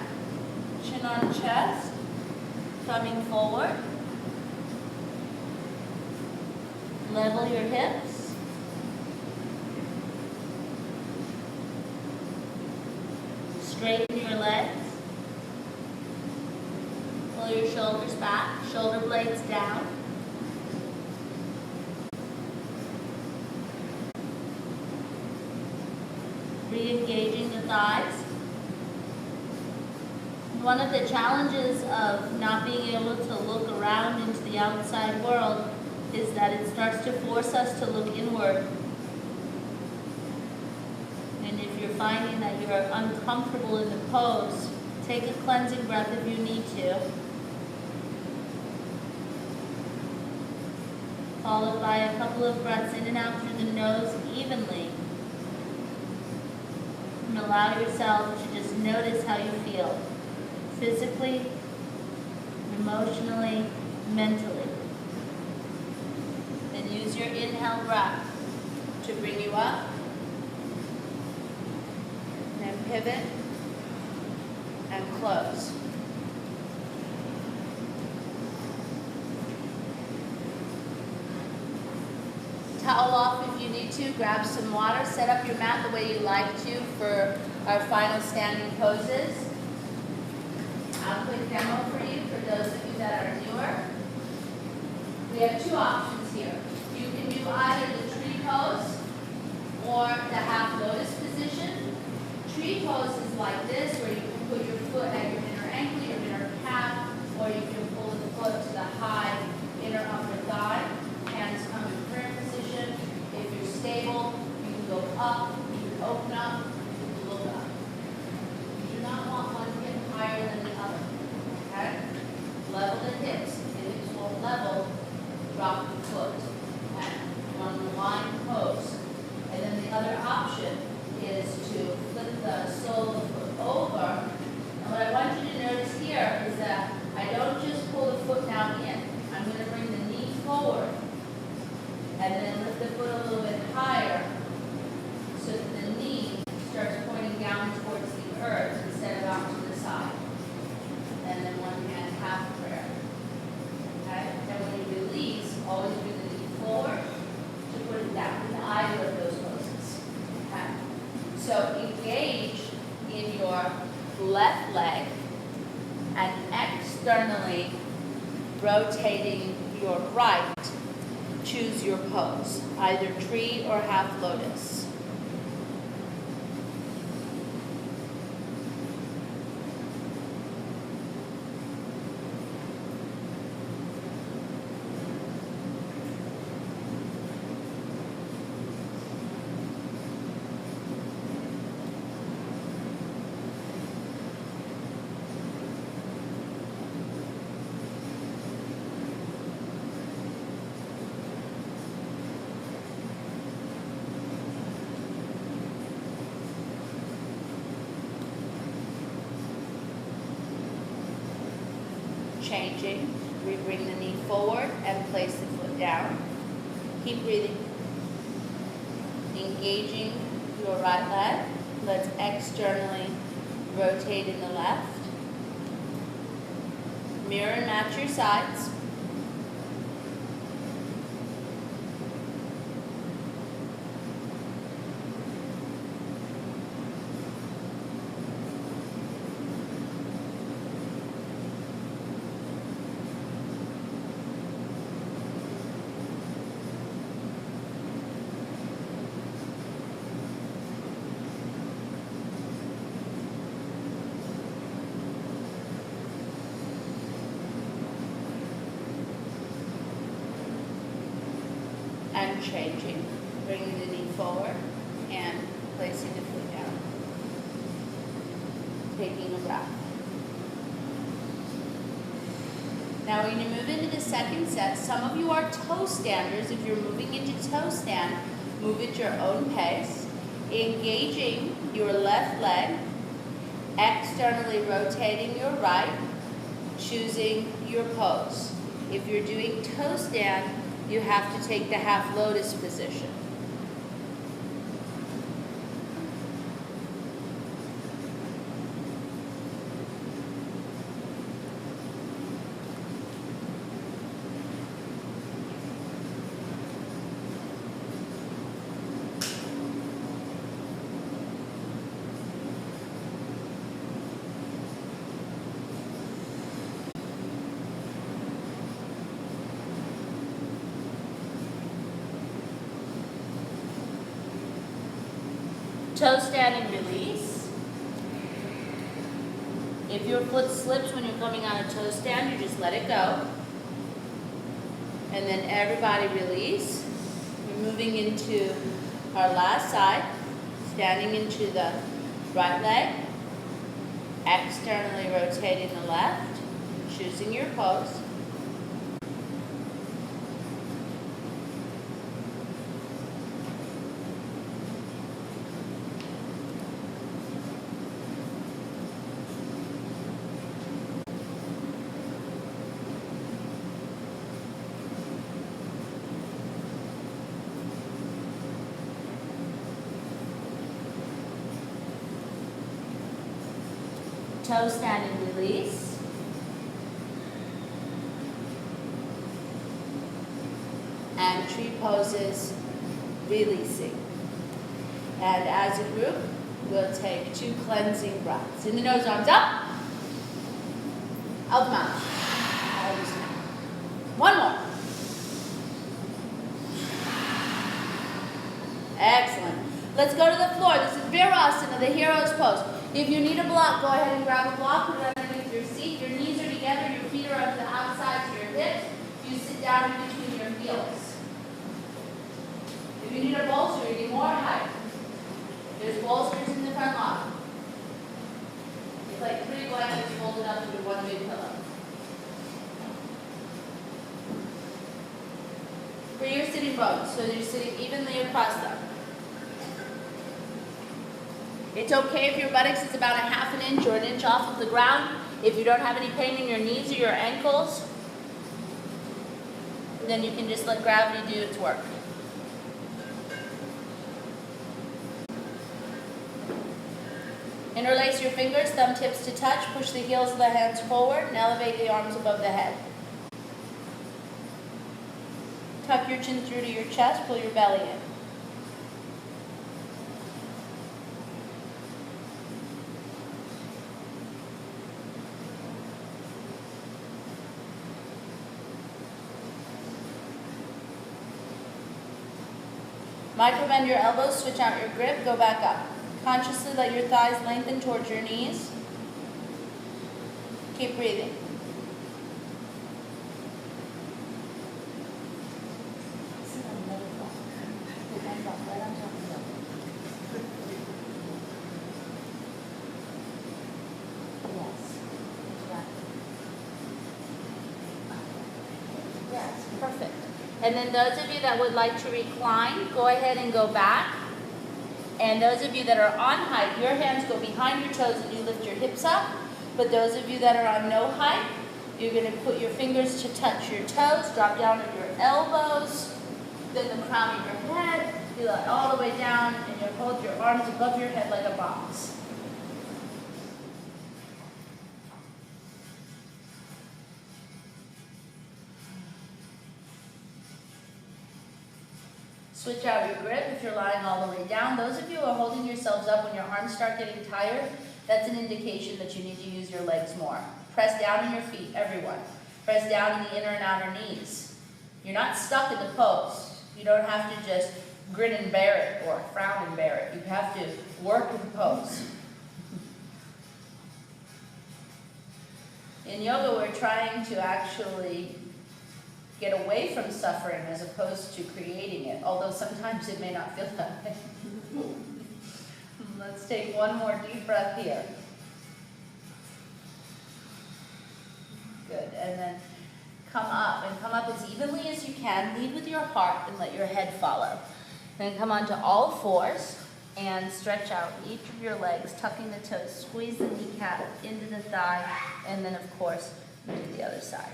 Chin on chest. Coming forward. Level your hips. Straighten your legs. Pull your shoulders back. Shoulder blades down. Re-engaging the thighs. One of the challenges of not being able to look around into the outside world is that it starts to force us to look inward. And if you're finding that you're uncomfortable in the pose, take a cleansing breath if you need to. Followed by a couple of breaths in and out through the nose evenly. And allow yourself to just notice how you feel, physically, emotionally, mentally. Use your inhale breath to bring you up. And then pivot and close. Towel off if you need to. Grab some water. Set up your mat the way you like to for our final standing poses. I'll quick demo for you for those of you that are newer. We have two options here. You can do either the tree pose or the half lotus position. Tree pose is like this, where you can put your foot at your inner ankle, your inner calf, or you can pull the foot to the high inner upper thigh. Hands come in prayer position. If you're stable, you can go up, you can open up, you can look up. You do not want one hip higher than the other. Okay? Level the hips. If the hips won't level, drop the foot. Okay? On the line pose. And then the other option is to flip the sole of the foot over. And what I want you to notice here is that I don't just pull the foot down in. I'm going to bring the knee forward and then lift the foot a little bit higher so that the knee starts pointing down towards the earth instead of out to the side. And then one hand half prayer. Okay? And when you release, always bring the knee forward to put it down in either of those poses. Okay? So engage in your left leg and externally rotating your right. Choose your pose, either tree or half lotus. Changing, we bring the knee forward and place the foot down. Keep breathing. Engaging your right leg. Let's externally rotate in the left. Mirror and match your sides. And changing, bringing the knee forward and placing the foot down. Taking a breath. Now when you move into the second set, some of you are toe standers. If you're moving into toe stand, move at your own pace. Engaging your left leg, externally rotating your right, choosing your pose. If you're doing toe stand, you have to take the half lotus position. Toe stand and release. If your foot slips when you're coming on a toe stand, you just let it go. And then everybody release. We're moving into our last side, standing into the right leg, externally rotating the left, choosing your pose. Toe stand and release. And tree poses, releasing. And as a group, we'll take 2 cleansing breaths. In the nose, arms up. Out the mouth. One more. Excellent. Let's go to the floor. This is Virasana, the hero's pose. If you need a block, go ahead and grab a block, put it underneath your seat. Your knees are together, your feet are on the outsides of your hips. You sit down in between your heels. If you need a bolster, you need more height. There's bolsters in the front lock. It's like 3 blankets folded up into one big pillow. For your sitting bones, so you're sitting evenly across them. It's okay if your buttocks is about 1/2 inch or 1 inch off of the ground. If you don't have any pain in your knees or your ankles, then you can just let gravity do its work. Interlace your fingers, thumb tips to touch, push the heels of the hands forward, and elevate the arms above the head. Tuck your chin through to your chest, pull your belly in. Microbend your elbows, switch out your grip, go back up. Consciously let your thighs lengthen towards your knees. Keep breathing. Yes, perfect. And then those of you that would like to recline, go ahead and go back. And those of you that are on height, your hands go behind your toes and you lift your hips up. But those of you that are on no height, you're going to put your fingers to touch your toes, drop down on your elbows, then the crown of your head, feel it all the way down, and you hold your arms above your head like a box. Switch out your grip if you're lying all the way down. Those of you who are holding yourselves up when your arms start getting tired, that's an indication that you need to use your legs more. Press down in your feet, everyone. Press down in the inner and outer knees. You're not stuck in the pose. You don't have to just grin and bear it or frown and bear it. You have to work with the pose. In yoga, we're trying to actually get away from suffering as opposed to creating it, although sometimes it may not feel that way. Let's take one more deep breath here. Good, and then come up, and come up as evenly as you can. Lead with your heart and let your head follow. Then come onto all fours and stretch out each of your legs, tucking the toes, squeeze the kneecap into the thigh, and then of course, move the other side.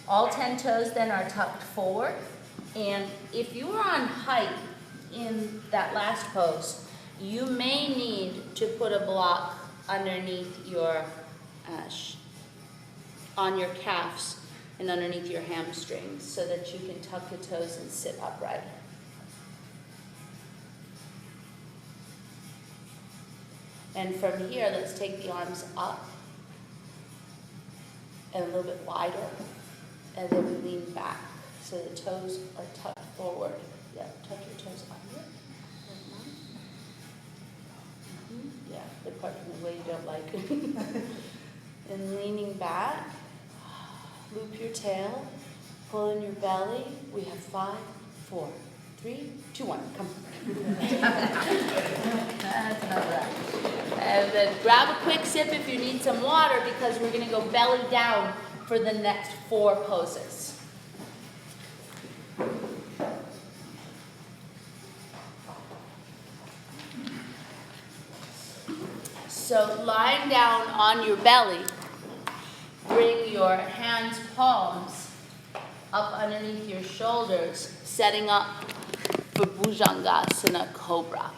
All 10 toes then are tucked forward, and if you are on height in that last pose, you may need to put a block underneath your, on your calves and underneath your hamstrings so that you can tuck the toes and sit upright. And from here, let's take the arms up and a little bit wider. And then we lean back so the toes are tucked forward. Yeah, tuck your toes under. Yeah, the part in the way you don't like it. And leaning back, loop your tail, pull in your belly. We have 5, 4, 3, 2, 1. Come. That's enough of that. And then grab a quick sip if you need some water because we're going to go belly down for the next 4 poses. So lying down on your belly, bring your hands, palms up underneath your shoulders, setting up for Bhujangasana Cobra.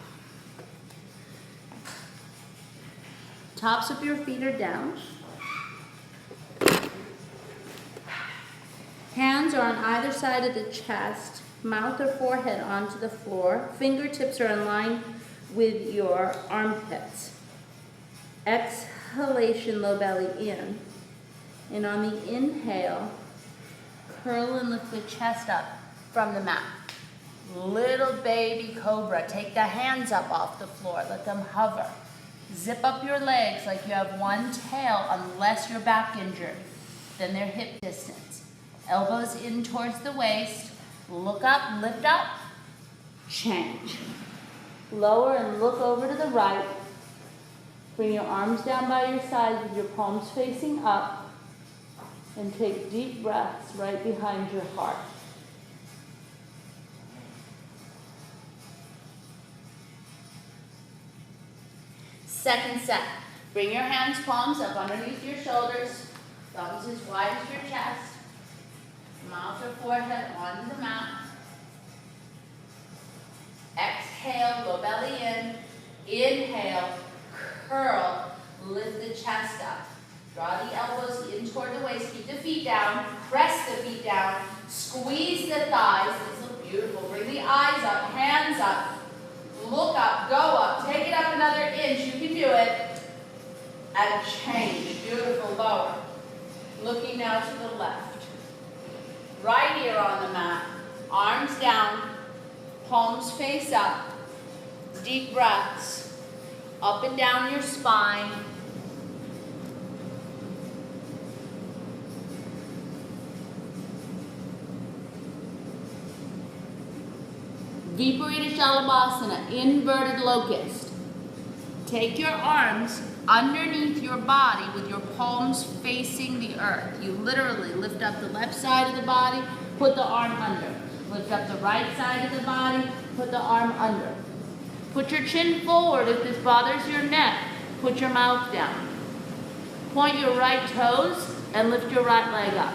Tops of your feet are down. Hands are on either side of the chest, mouth or forehead onto the floor. Fingertips are in line with your armpits. Exhalation, low belly in. And on the inhale, curl and lift the chest up from the mat. Little baby cobra. Take the hands up off the floor. Let them hover. Zip up your legs like you have one tail unless you're back injured. Then they're hip distance. Elbows in towards the waist. Look up, lift up, change. Lower and look over to the right. Bring your arms down by your sides with your palms facing up. And take deep breaths right behind your heart. Second set. Bring your hands, palms up underneath your shoulders. Thumbs as wide as your chest. Mouth or forehead onto the mat. Exhale, low belly in. Inhale, curl, lift the chest up. Draw the elbows in toward the waist. Keep the feet down. Press the feet down. Squeeze the thighs. This looks beautiful. Bring the eyes up, hands up. Look up, go up. Take it up another inch. You can do it. And change. Beautiful. Lower. Looking now to the left. Right ear on the mat. Arms down. Palms face up. Deep breaths. Up and down your spine. Viparita Shalabhasana, inverted locust. Take your arms underneath your body with your palms facing the earth. You literally lift up the left side of the body, put the arm under. Lift up the right side of the body, put the arm under. Put your chin forward if this bothers your neck. Put your mouth down. Point your right toes and lift your right leg up.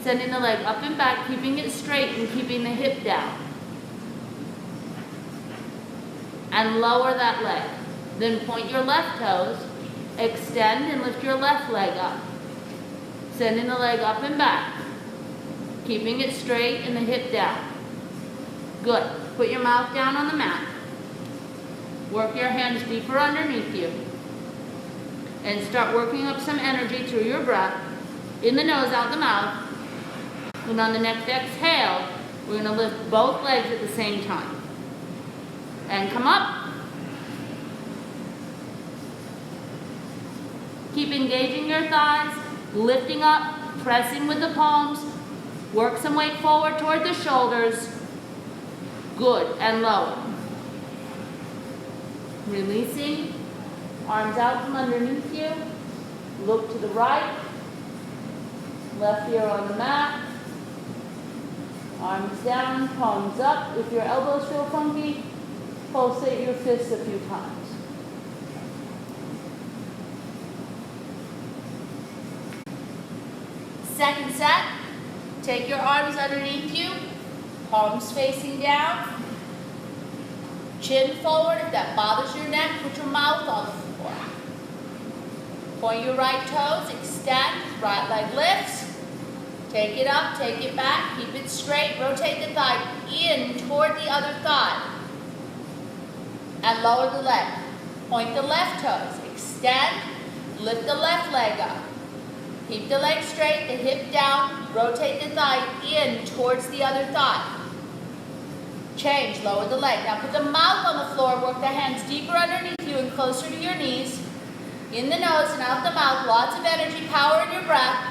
Sending the leg up and back, keeping it straight and keeping the hip down. And lower that leg. Then point your left toes, extend and lift your left leg up. Sending the leg up and back. Keeping it straight and the hip down. Good. Put your mouth down on the mat. Work your hands deeper underneath you. And start working up some energy through your breath. In the nose, out the mouth. And on the next exhale, we're going to lift both legs at the same time. And come up. Keep engaging your thighs, lifting up, pressing with the palms. Work some weight forward toward the shoulders. Good, and lower. Releasing, arms out from underneath you. Look to the right. Left ear on the mat. Arms down, palms up. If your elbows feel funky, pulsate your fists a few times. Second set. Take your arms underneath you, palms facing down, chin forward. If that bothers your neck, put your mouth on the floor. Point your right toes, extend, right leg lifts. Take it up, take it back, keep it straight, rotate the thigh in toward the other thigh. And lower the leg. Point the left toes, extend, lift the left leg up. Keep the leg straight, the hip down, rotate the thigh in towards the other thigh. Change, lower the leg. Now put the mouth on the floor, work the hands deeper underneath you and closer to your knees. In the nose and out the mouth, lots of energy, power in your breath.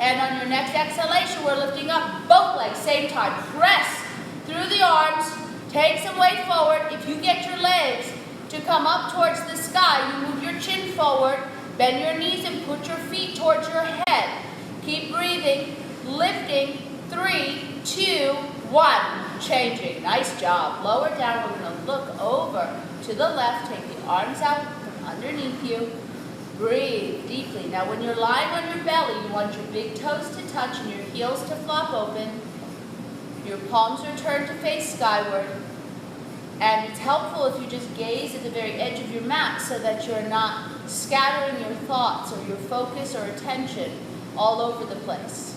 And on your next exhalation, we're lifting up both legs, same time. Press through the arms, take some weight forward. If you get your legs to come up towards the sky, you move your chin forward. Bend your knees and put your feet towards your head. Keep breathing, lifting, 3, 2, 1. Changing, nice job. Lower down, we're gonna look over to the left. Take the arms out from underneath you. Breathe deeply. Now when you're lying on your belly, you want your big toes to touch and your heels to flop open. Your palms are turned to face skyward. And it's helpful if you just gaze at the very edge of your mat so that you're not scattering your thoughts or your focus or attention all over the place.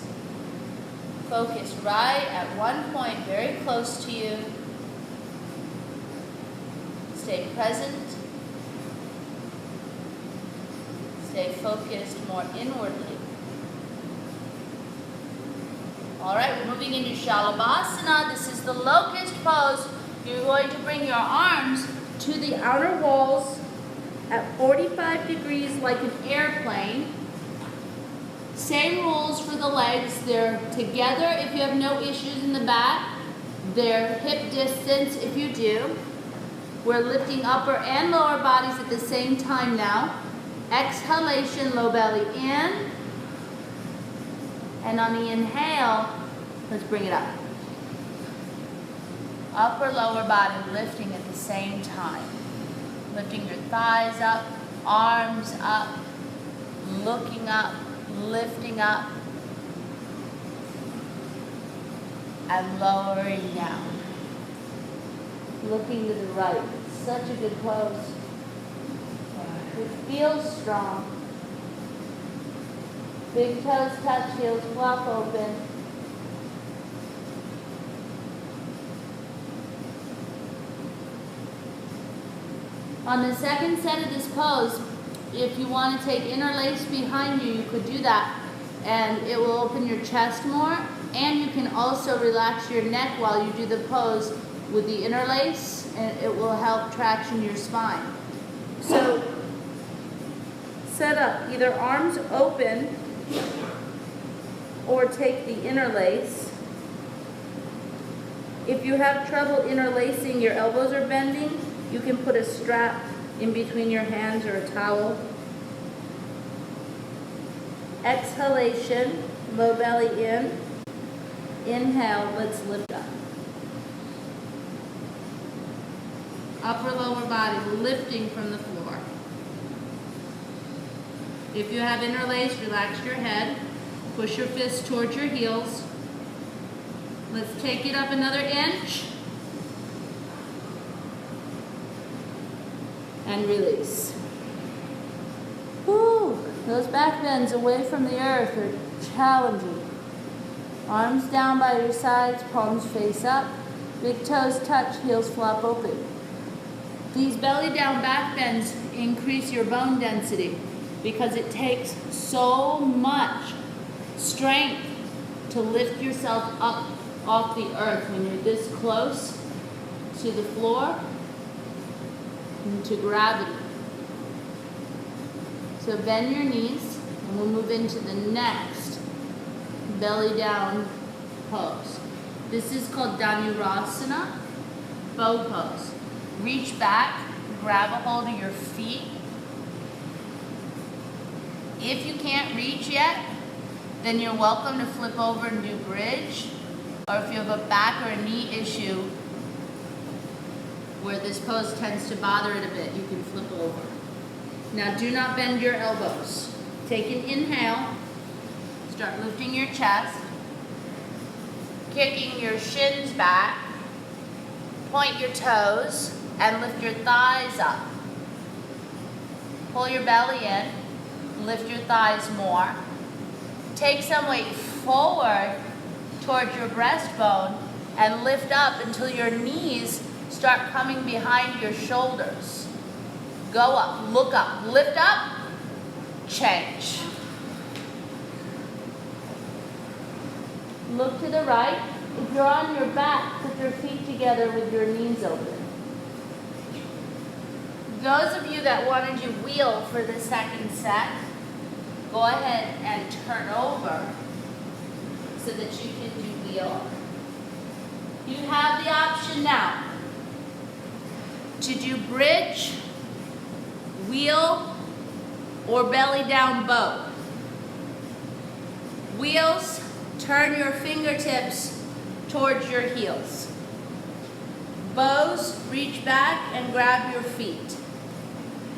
Focus right at one point, very close to you. Stay present. Stay focused more inwardly. All right, we're moving into Shalabhasana. This is the locust pose. You're going to bring your arms to the outer walls at 45 degrees like an airplane. Same rules for the legs. They're together if you have no issues in the back. They're hip distance if you do. We're lifting upper and lower bodies at the same time now. Exhalation, low belly in. And on the inhale, let's bring it up. Upper, lower body lifting at the same time. Lifting your thighs up, arms up, looking up, lifting up, and lowering down. Looking to the right. Such a good pose. It feels strong. Big toes touch, heels flop open. On the second set of this pose, if you want to take interlace behind you, you could do that, and it will open your chest more, and you can also relax your neck while you do the pose with the interlace, and it will help traction your spine. So set up either arms open or take the interlace. If you have trouble interlacing, your elbows are bending, you can put a strap in between your hands or a towel. Exhalation, low belly in. Inhale, let's lift up. Upper lower body lifting from the floor. If you have interlace, relax your head. Push your fists towards your heels. Let's take it up another inch. And release. Woo! Those back bends away from the earth are challenging. Arms down by your sides, palms face up. Big toes touch, heels flop open. These belly down back bends increase your bone density because it takes so much strength to lift yourself up off the earth when you're this close to the floor and to gravity. So bend your knees and we'll move into the next belly down pose. This is called Dhanurasana, bow pose. Reach back, grab a hold of your feet. If you can't reach yet, then you're welcome to flip over and do bridge. Or if you have a back or a knee issue where this pose tends to bother it a bit, you can flip over. Now do not bend your elbows. Take an inhale. Start lifting your chest. Kicking your shins back. Point your toes and lift your thighs up. Pull your belly in. Lift your thighs more. Take some weight forward towards your breastbone and lift up until your knees start coming behind your shoulders. Go up, look up, lift up, change. Look to the right. If you're on your back, put your feet together with your knees open. Those of you that wanted to wheel for the second set, go ahead and turn over so that you can do wheel. You have the option now to do bridge, wheel, or belly down bow. Wheels, turn your fingertips towards your heels. Bows, reach back and grab your feet.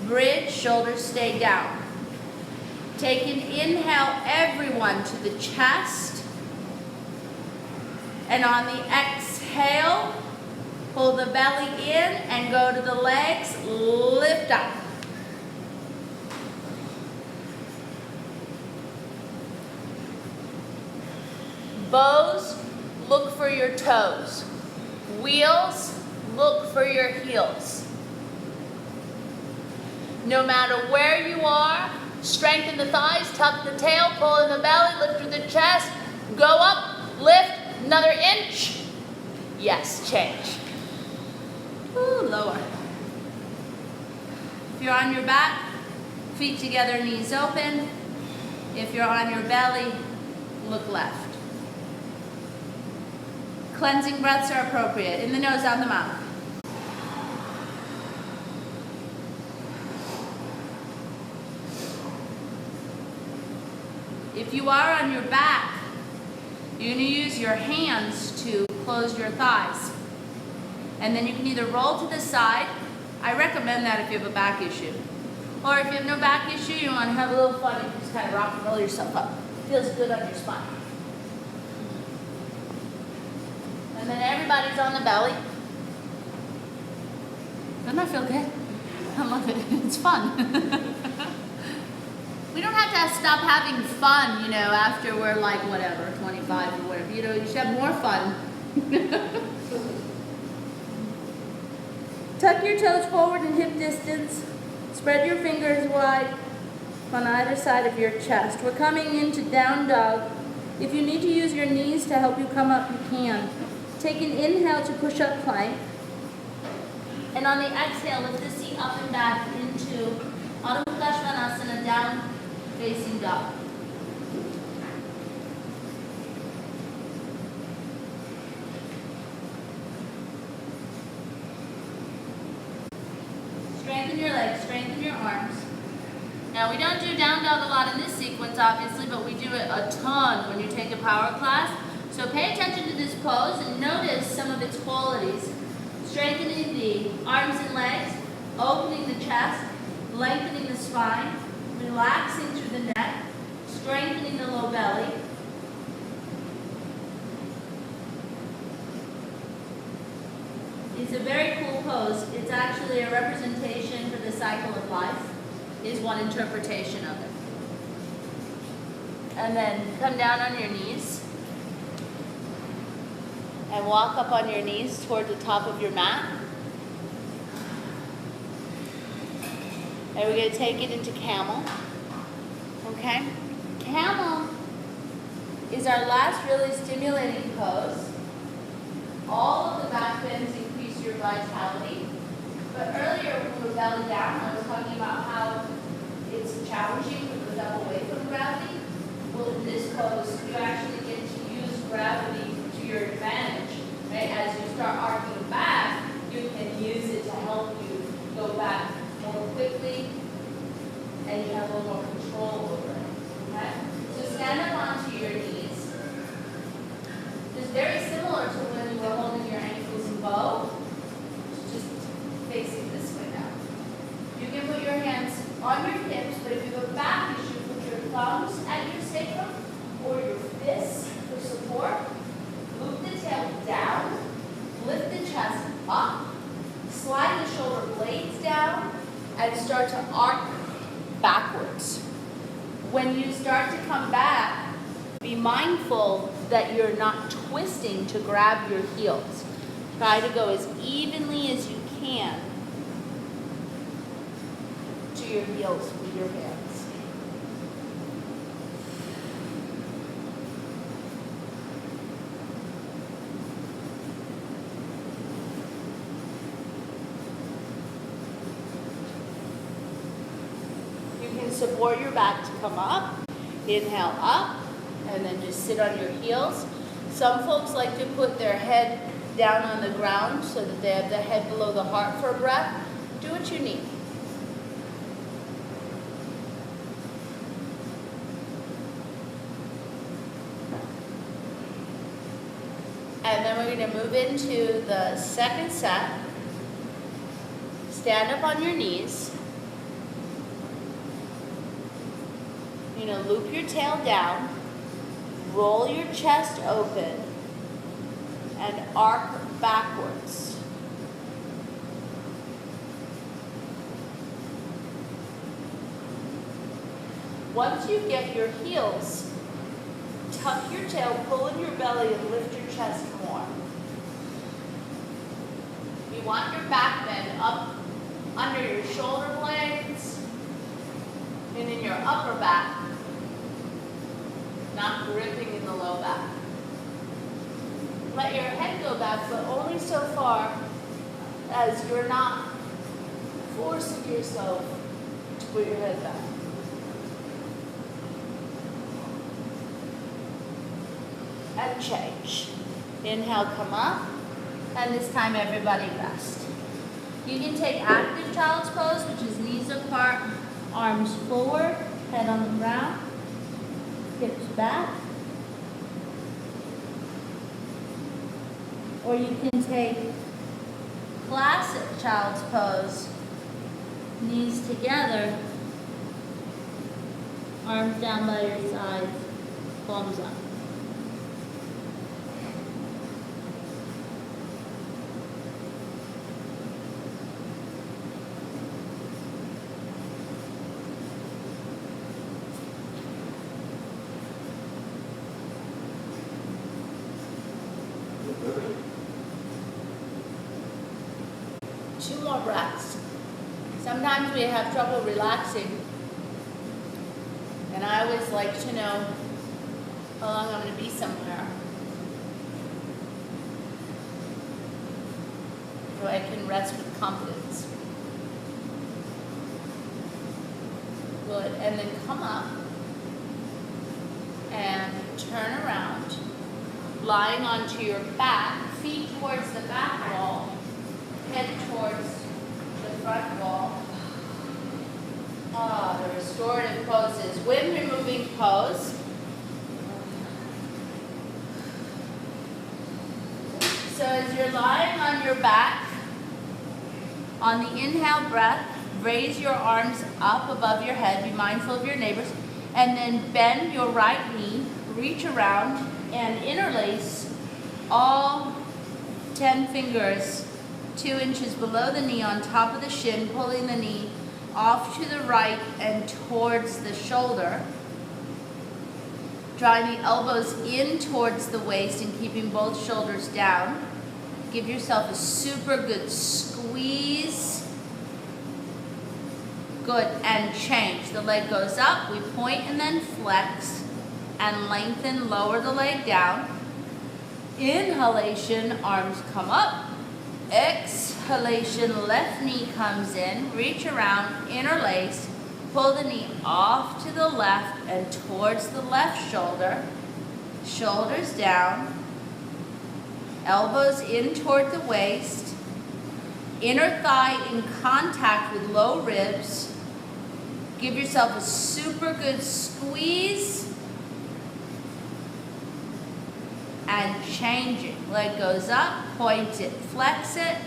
Bridge, shoulders stay down. Take an inhale, everyone, to the chest. And on the exhale, pull the belly in and go to the legs, lift up. Bows, look for your toes. Wheels, look for your heels. No matter where you are, strengthen the thighs, tuck the tail, pull in the belly, lift through the chest, go up, lift, another inch. Yes, change. Ooh, lower. If you're on your back, feet together, knees open. If you're on your belly, look left. Cleansing breaths are appropriate. In the nose, out the mouth. If you are on your back, you're going to use your hands to close your thighs. And then you can either roll to the side. I recommend that if you have a back issue. Or if you have no back issue, you want to have a little fun, you can just kind of rock and roll yourself up. Feels good on your spine. And then everybody's on the belly. Doesn't that feel good? I love it. It's fun. We don't have to stop having fun, you know, after we're like, whatever, 25 or whatever. You know, you should have more fun. Tuck your toes forward in hip distance. Spread your fingers wide on either side of your chest. We're coming into down dog. If you need to use your knees to help you come up, you can. Take an inhale to push up plank. And on the exhale, lift the seat up and back into Adho Mukha Svanasana, down facing dog. Strengthen your legs, strengthen your arms. Now we don't do down dog a lot in this sequence, obviously, but we do it a ton when you take a power class. So pay attention to this pose and notice some of its qualities. Strengthening the arms and legs, opening the chest, lengthening the spine, relaxing through the neck, strengthening the low belly. It's a very cool pose. It's actually a representation for the cycle of life, is one interpretation of it. And then come down on your knees and walk up on your knees toward the top of your mat. And we're going to take it into camel. Okay? Camel is our last really stimulating pose. All of the back bends increase your vitality. But earlier when we were belly down, I was talking about how it's challenging to lift up away from gravity. Well, in this pose, you actually get to use gravity to your advantage. Right? As you start arcing back, you can use it to help you go back more quickly, and you have a little more control over it. Okay? So stand up onto your knees. It's very similar to when you were holding your ankles in bow, just facing this way now. You can put your hands on your hips, but if you have a back issue, put your thumbs at your sacrum or your fists for support. Loop the tail down, lift the chest up, slide the shoulder blades down, and start to arc backwards. When you start to come back, be mindful that you're not twisting to grab your heels. Try to go as evenly as you can to your heels with your hands. Support your back to come up. Inhale up, and then just sit on your heels. Some folks like to put their head down on the ground so that they have the head below the heart for a breath. Do what you need. And then we're going to move into the second set. Stand up on your knees. You're going to loop your tail down, roll your chest open, and arc backwards. Once you get your heels tuck your tail, pull in your belly, and lift your chest more. You want your back bend up under your shoulder blades and in your upper back, not gripping in the low back. Let your head go back, but only so far as you're not forcing yourself to put your head back. And change. Inhale, come up, and this time everybody rest. You can take active child's pose, which is knees apart, arms forward, head on the ground, hips back. Or you can take classic child's pose, knees together, arms down by your sides, palms up. Two more breaths. Sometimes we have trouble relaxing, and I always like to know how long I'm going to be somewhere so I can rest with confidence. Good, and then come up and turn around, lying onto your back, feet towards the back wall, head towards the front wall. The restorative poses. Wind removing pose. So as you're lying on your back, on the inhale breath, raise your arms up above your head. Be mindful of your neighbors. And then bend your right knee, reach around, and interlace all 10 fingers 2 inches below the knee on top of the shin, pulling the knee off to the right and towards the shoulder. Drawing the elbows in towards the waist and keeping both shoulders down. Give yourself a super good squeeze. Good, and change. The leg goes up, we point and then flex and lengthen, lower the leg down. Inhalation, arms come up. Exhalation, left knee comes in, reach around, interlace, pull the knee off to the left and towards the left shoulder, shoulders down, elbows in toward the waist, inner thigh in contact with low ribs. Give yourself a super good squeeze and change it. Leg goes up, point it, flex it,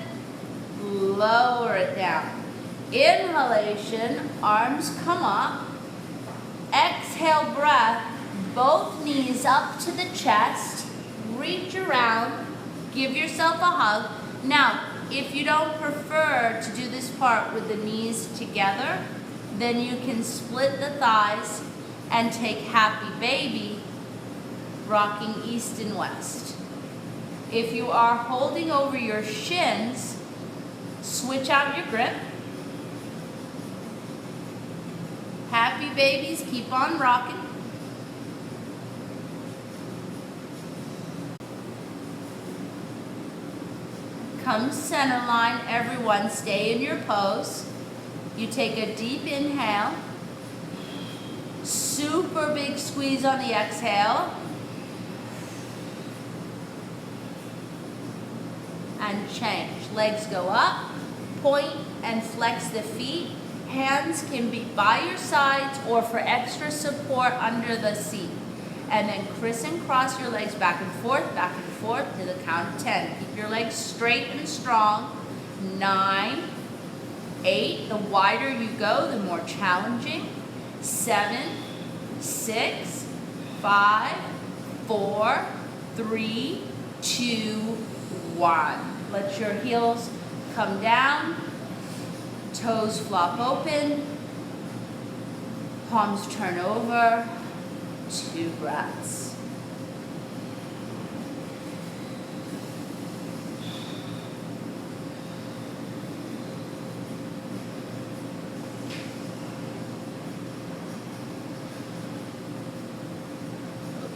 lower it down. Inhalation, arms come up. Exhale breath, both knees up to the chest. Reach around, give yourself a hug. Now, if you don't prefer to do this part with the knees together, then you can split the thighs and take happy baby, rocking east and west. If you are holding over your shins, switch out your grip. Happy babies, keep on rocking. Come center line, everyone stay in your pose. You take a deep inhale, super big squeeze on the exhale, and change. Legs go up, point and flex the feet. Hands can be by your sides or for extra support under the seat. And then cross your legs back and forth to the count of 10. Keep your legs straight and strong. 9, 8, the wider you go, the more challenging. 7, 6, 5, 4, 3, 2, 1. Let your heels come down, toes flop open, palms turn over. 2 breaths.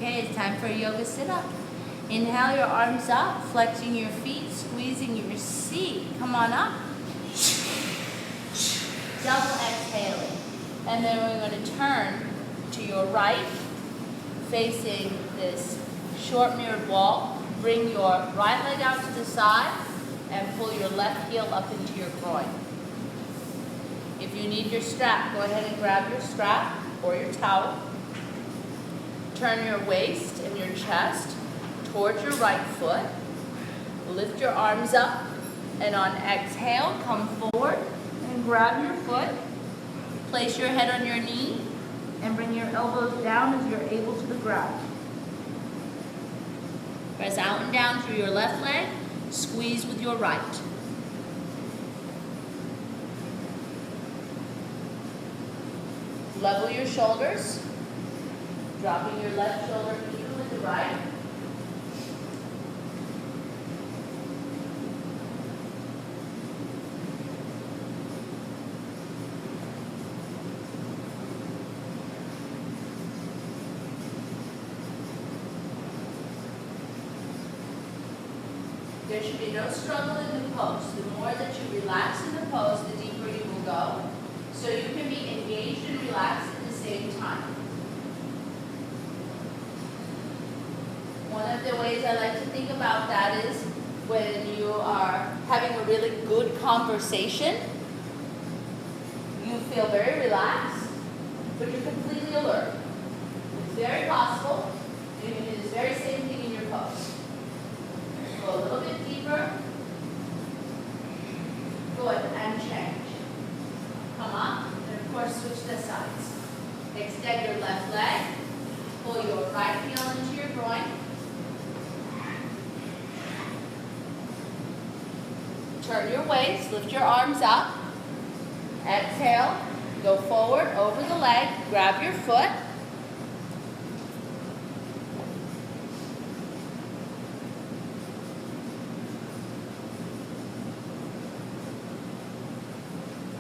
Okay, it's time for a yoga sit-up. Inhale your arms up, flexing your feet, squeezing your seat. Come on up. Double exhaling. And then we're going to turn to your right, facing this short mirrored wall. Bring your right leg out to the side and pull your left heel up into your groin. If you need your strap, go ahead and grab your strap or your towel. Turn your waist and your chest towards your right foot. Lift your arms up, and on exhale, come forward and grab your foot. Place your head on your knee and bring your elbows down as you're able to the ground. Press out and down through your left leg, squeeze with your right. Level your shoulders, dropping your left shoulder even with the right. There should be no struggle in the pose. The more that you relax in the pose, the deeper you will go. So you can be engaged and relaxed at the same time. One of the ways I like to think about that is when you are having a really good conversation, you feel very relaxed, but you're completely alert. It's very possible, and you can do this very same thing in your pose. Go a little bit deeper. Good, and change. Come up, and of course switch the sides. Extend your left leg. Pull your right heel into your groin. Turn your waist, lift your arms up. Exhale, go forward over the leg, grab your foot.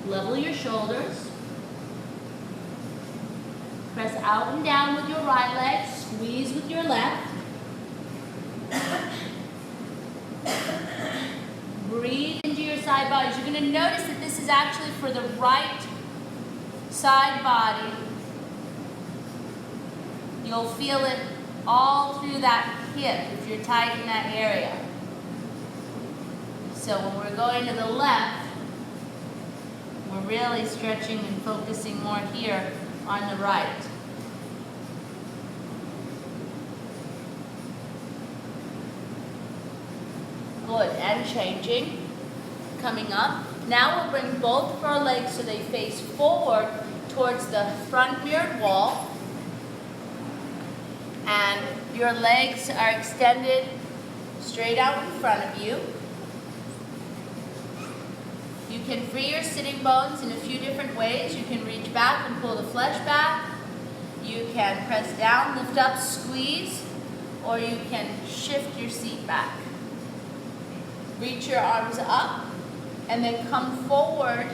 Level your shoulders. Press out and down with your right leg, squeeze with your left. Breathe into your side bodies. You're going to notice that this is actually for the right side body. You'll feel it all through that hip if you're tight in that area. So when we're going to the left, we're really stretching and focusing more here on the right. Good, and changing. Coming up. Now we'll bring both of our legs so they face forward towards the front mirrored wall. And your legs are extended straight out in front of you. You can free your sitting bones in a few different ways. You can reach back and pull the flesh back. You can press down, lift up, squeeze, or you can shift your seat back. Reach your arms up and then come forward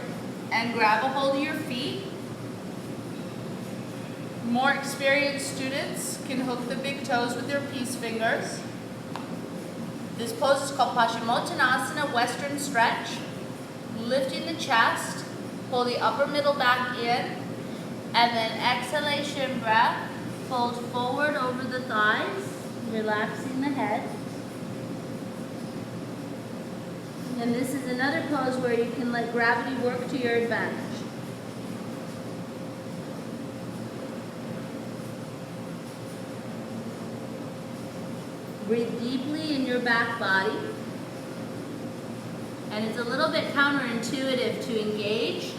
and grab a hold of your feet. More experienced students can hook the big toes with their peace fingers. This pose is called Paschimottanasana, Western stretch. Lifting the chest, pull the upper middle back in, and then exhalation breath, fold forward over the thighs, relaxing the head. And this is another pose where you can let gravity work to your advantage. Breathe deeply in your back body. And it's a little bit counterintuitive to engage,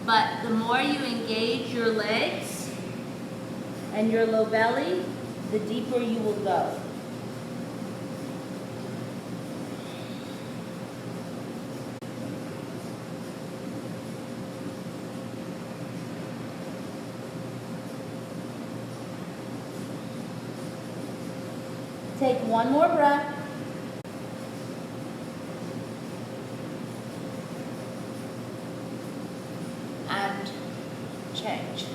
but the more you engage your legs and your low belly, the deeper you will go. Take one more breath. And change.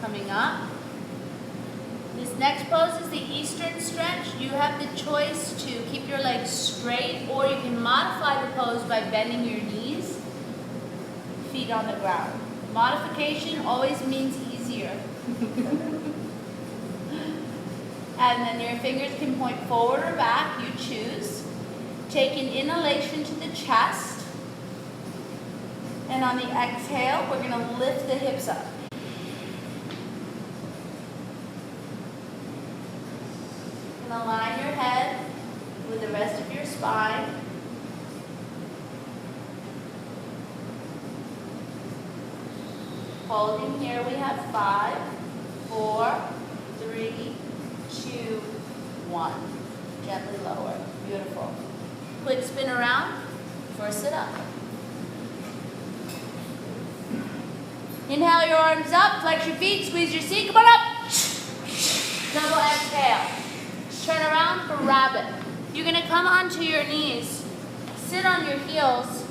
Coming up. This next pose is the Eastern stretch. You have the choice to keep your legs straight, or you can modify the pose by bending your knees, feet on the ground. Modification always means easier. And then your fingers can point forward or back, you choose. Take an inhalation to the chest. And on the exhale, we're going to lift the hips up. And align your head with the rest of your spine. Holding here, we have 5, 4, 3, 2, 1. Gently lower. Beautiful. Quick spin around for a sit-up. Inhale your arms up, flex your feet, squeeze your seat, come on up. Double exhale. Turn around for rabbit. You're going to come onto your knees, sit on your heels,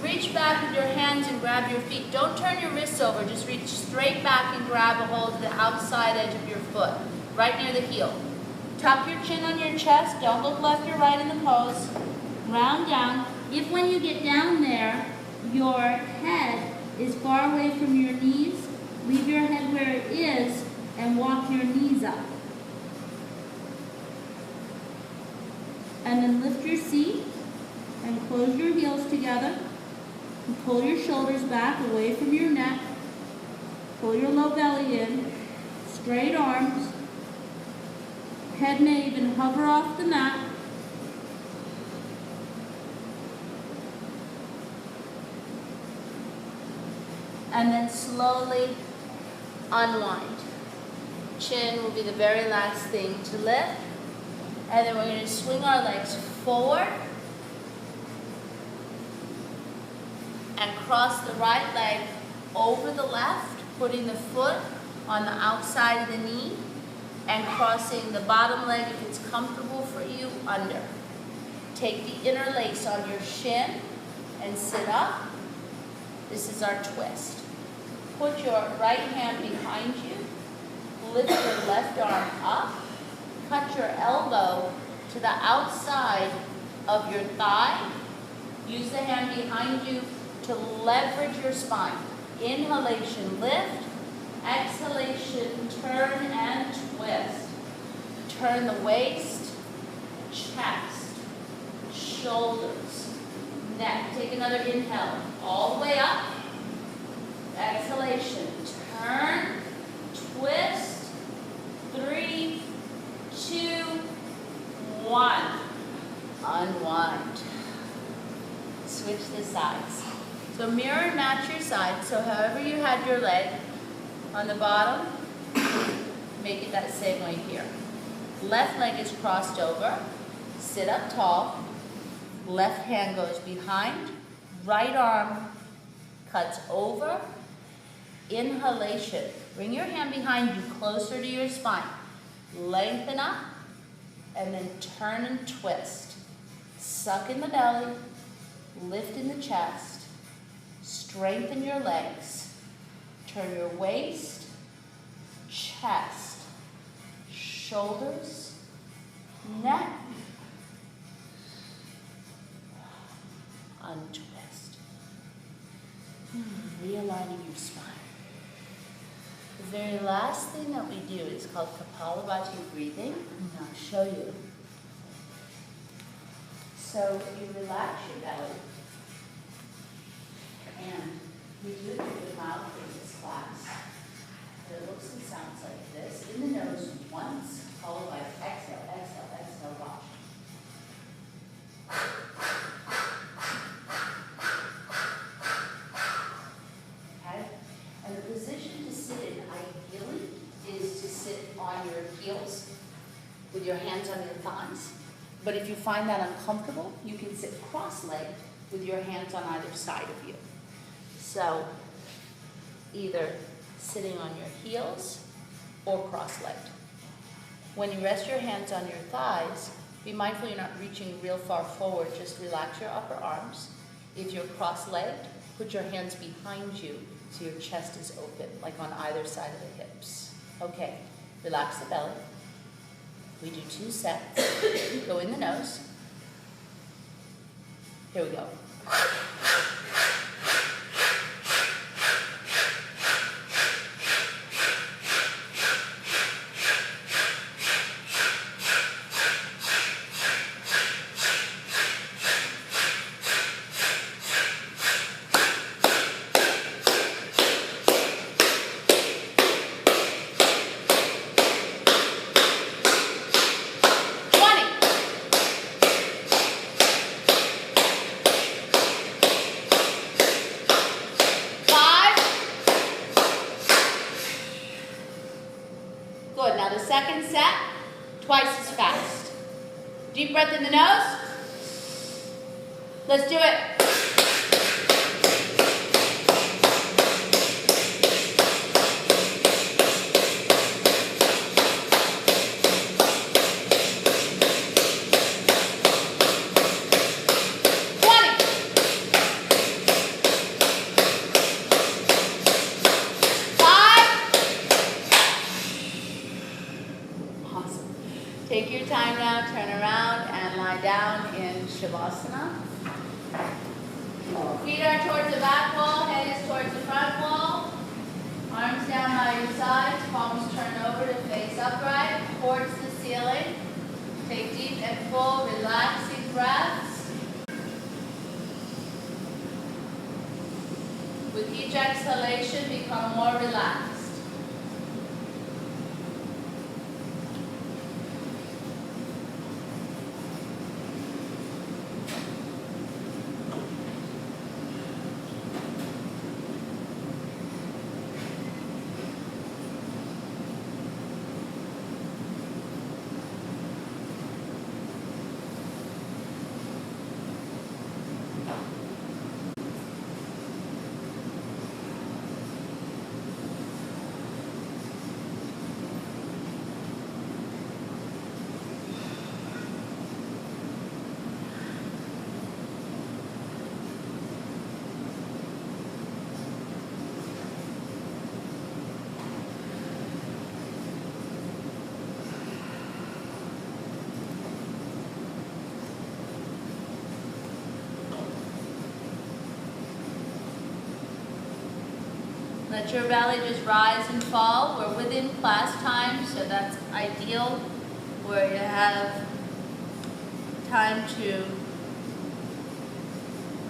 reach back with your hands and grab your feet. Don't turn your wrists over, just reach straight back and grab a hold of the outside edge of your foot, right near the heel. Tuck your chin on your chest, don't look left or right in the pose. Round down. If when you get down there, your head is far away from your knees, leave your head where it is and walk your knees up. And then lift your seat and close your heels together. And pull your shoulders back away from your neck. Pull your low belly in. Straight arms. Head may even hover off the mat. And then slowly unwind. Chin will be the very last thing to lift. And then we're going to swing our legs forward and cross the right leg over the left, putting the foot on the outside of the knee and crossing the bottom leg, if it's comfortable for you, under. Take the inner lace on your shin and sit up. This is our twist. Put your right hand behind you. Lift your left arm up. Cut your elbow to the outside of your thigh. Use the hand behind you to leverage your spine. Inhalation, lift. Exhalation, turn and twist. Turn the waist, chest, shoulders, neck. Take another inhale. All the way up. Exhalation, turn, twist. 3, 2, 1. Unwind. Switch the sides. So mirror and match your side. So however you had your leg on the bottom, make it that same way here. Left leg is crossed over. Sit up tall. Left hand goes behind. Right arm cuts over. Inhalation. Bring your hand behind you closer to your spine. Lengthen up, and then turn and twist. Suck in the belly, lift in the chest, strengthen your legs. Turn your waist, chest, shoulders, neck. Untwist. Realigning your spine. The very last thing that we do is called Kapalabhati breathing, and I'll show you. So you relax your belly, and we do it with the mouth in this class. It looks and sounds like this. In the nose once, followed by exhale, exhale, exhale, watch. Okay? And the position to sit in ideally is to sit on your heels with your hands on your thighs. But if you find that uncomfortable, you can sit cross-legged with your hands on either side of you. So either sitting on your heels or cross-legged. When you rest your hands on your thighs, be mindful you're not reaching real far forward. Just relax your upper arms. If you're cross-legged, put your hands behind you so your chest is open, like on either side of the hips. Okay, Relax the belly. We do 2 sets. Go in the nose. Here we go. Good. Now the second set, twice as fast. Deep breath in the nose. Let's do it. Take your time now, turn around and lie down in Shavasana. Feet are towards the back wall, head is towards the front wall. Arms down by your sides, palms turn over to face upright, towards the ceiling. Take deep and full, relaxing breaths. With each exhalation, become more relaxed. Let your belly just rise and fall. We're within class time, so that's ideal, where you have time to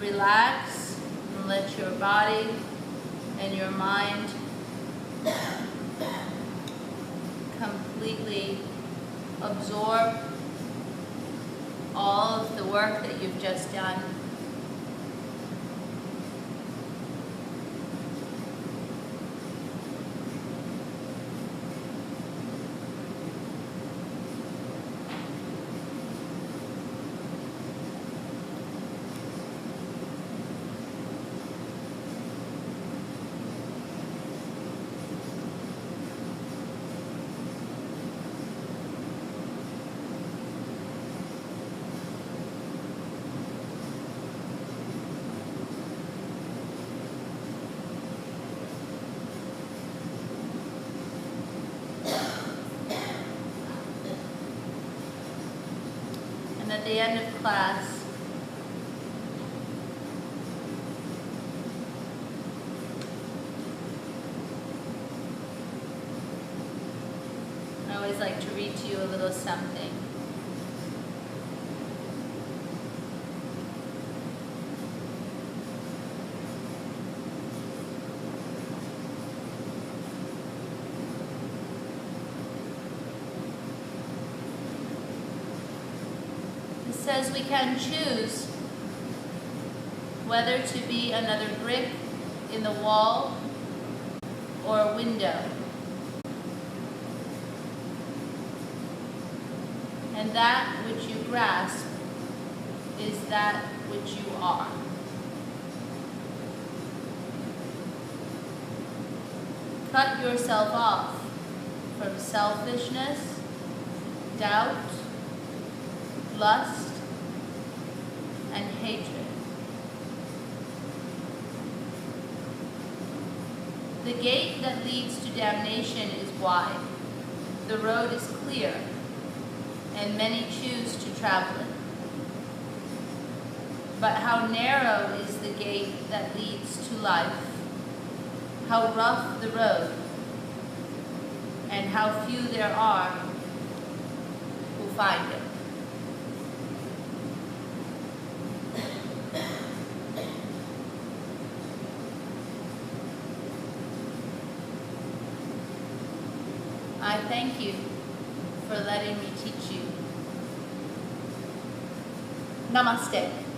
relax and let your body and your mind completely absorb all of the work that you've just done. At the end of class, I always like to read to you a little something. Says we can choose whether to be another brick in the wall or a window. And that which you grasp is that which you are. Cut yourself off from selfishness, doubt, lust, and hatred. The gate that leads to damnation is wide, the road is clear, and many choose to travel it. But how narrow is the gate that leads to life, how rough the road, and how few there are who find it. I thank you for letting me teach you. Namaste.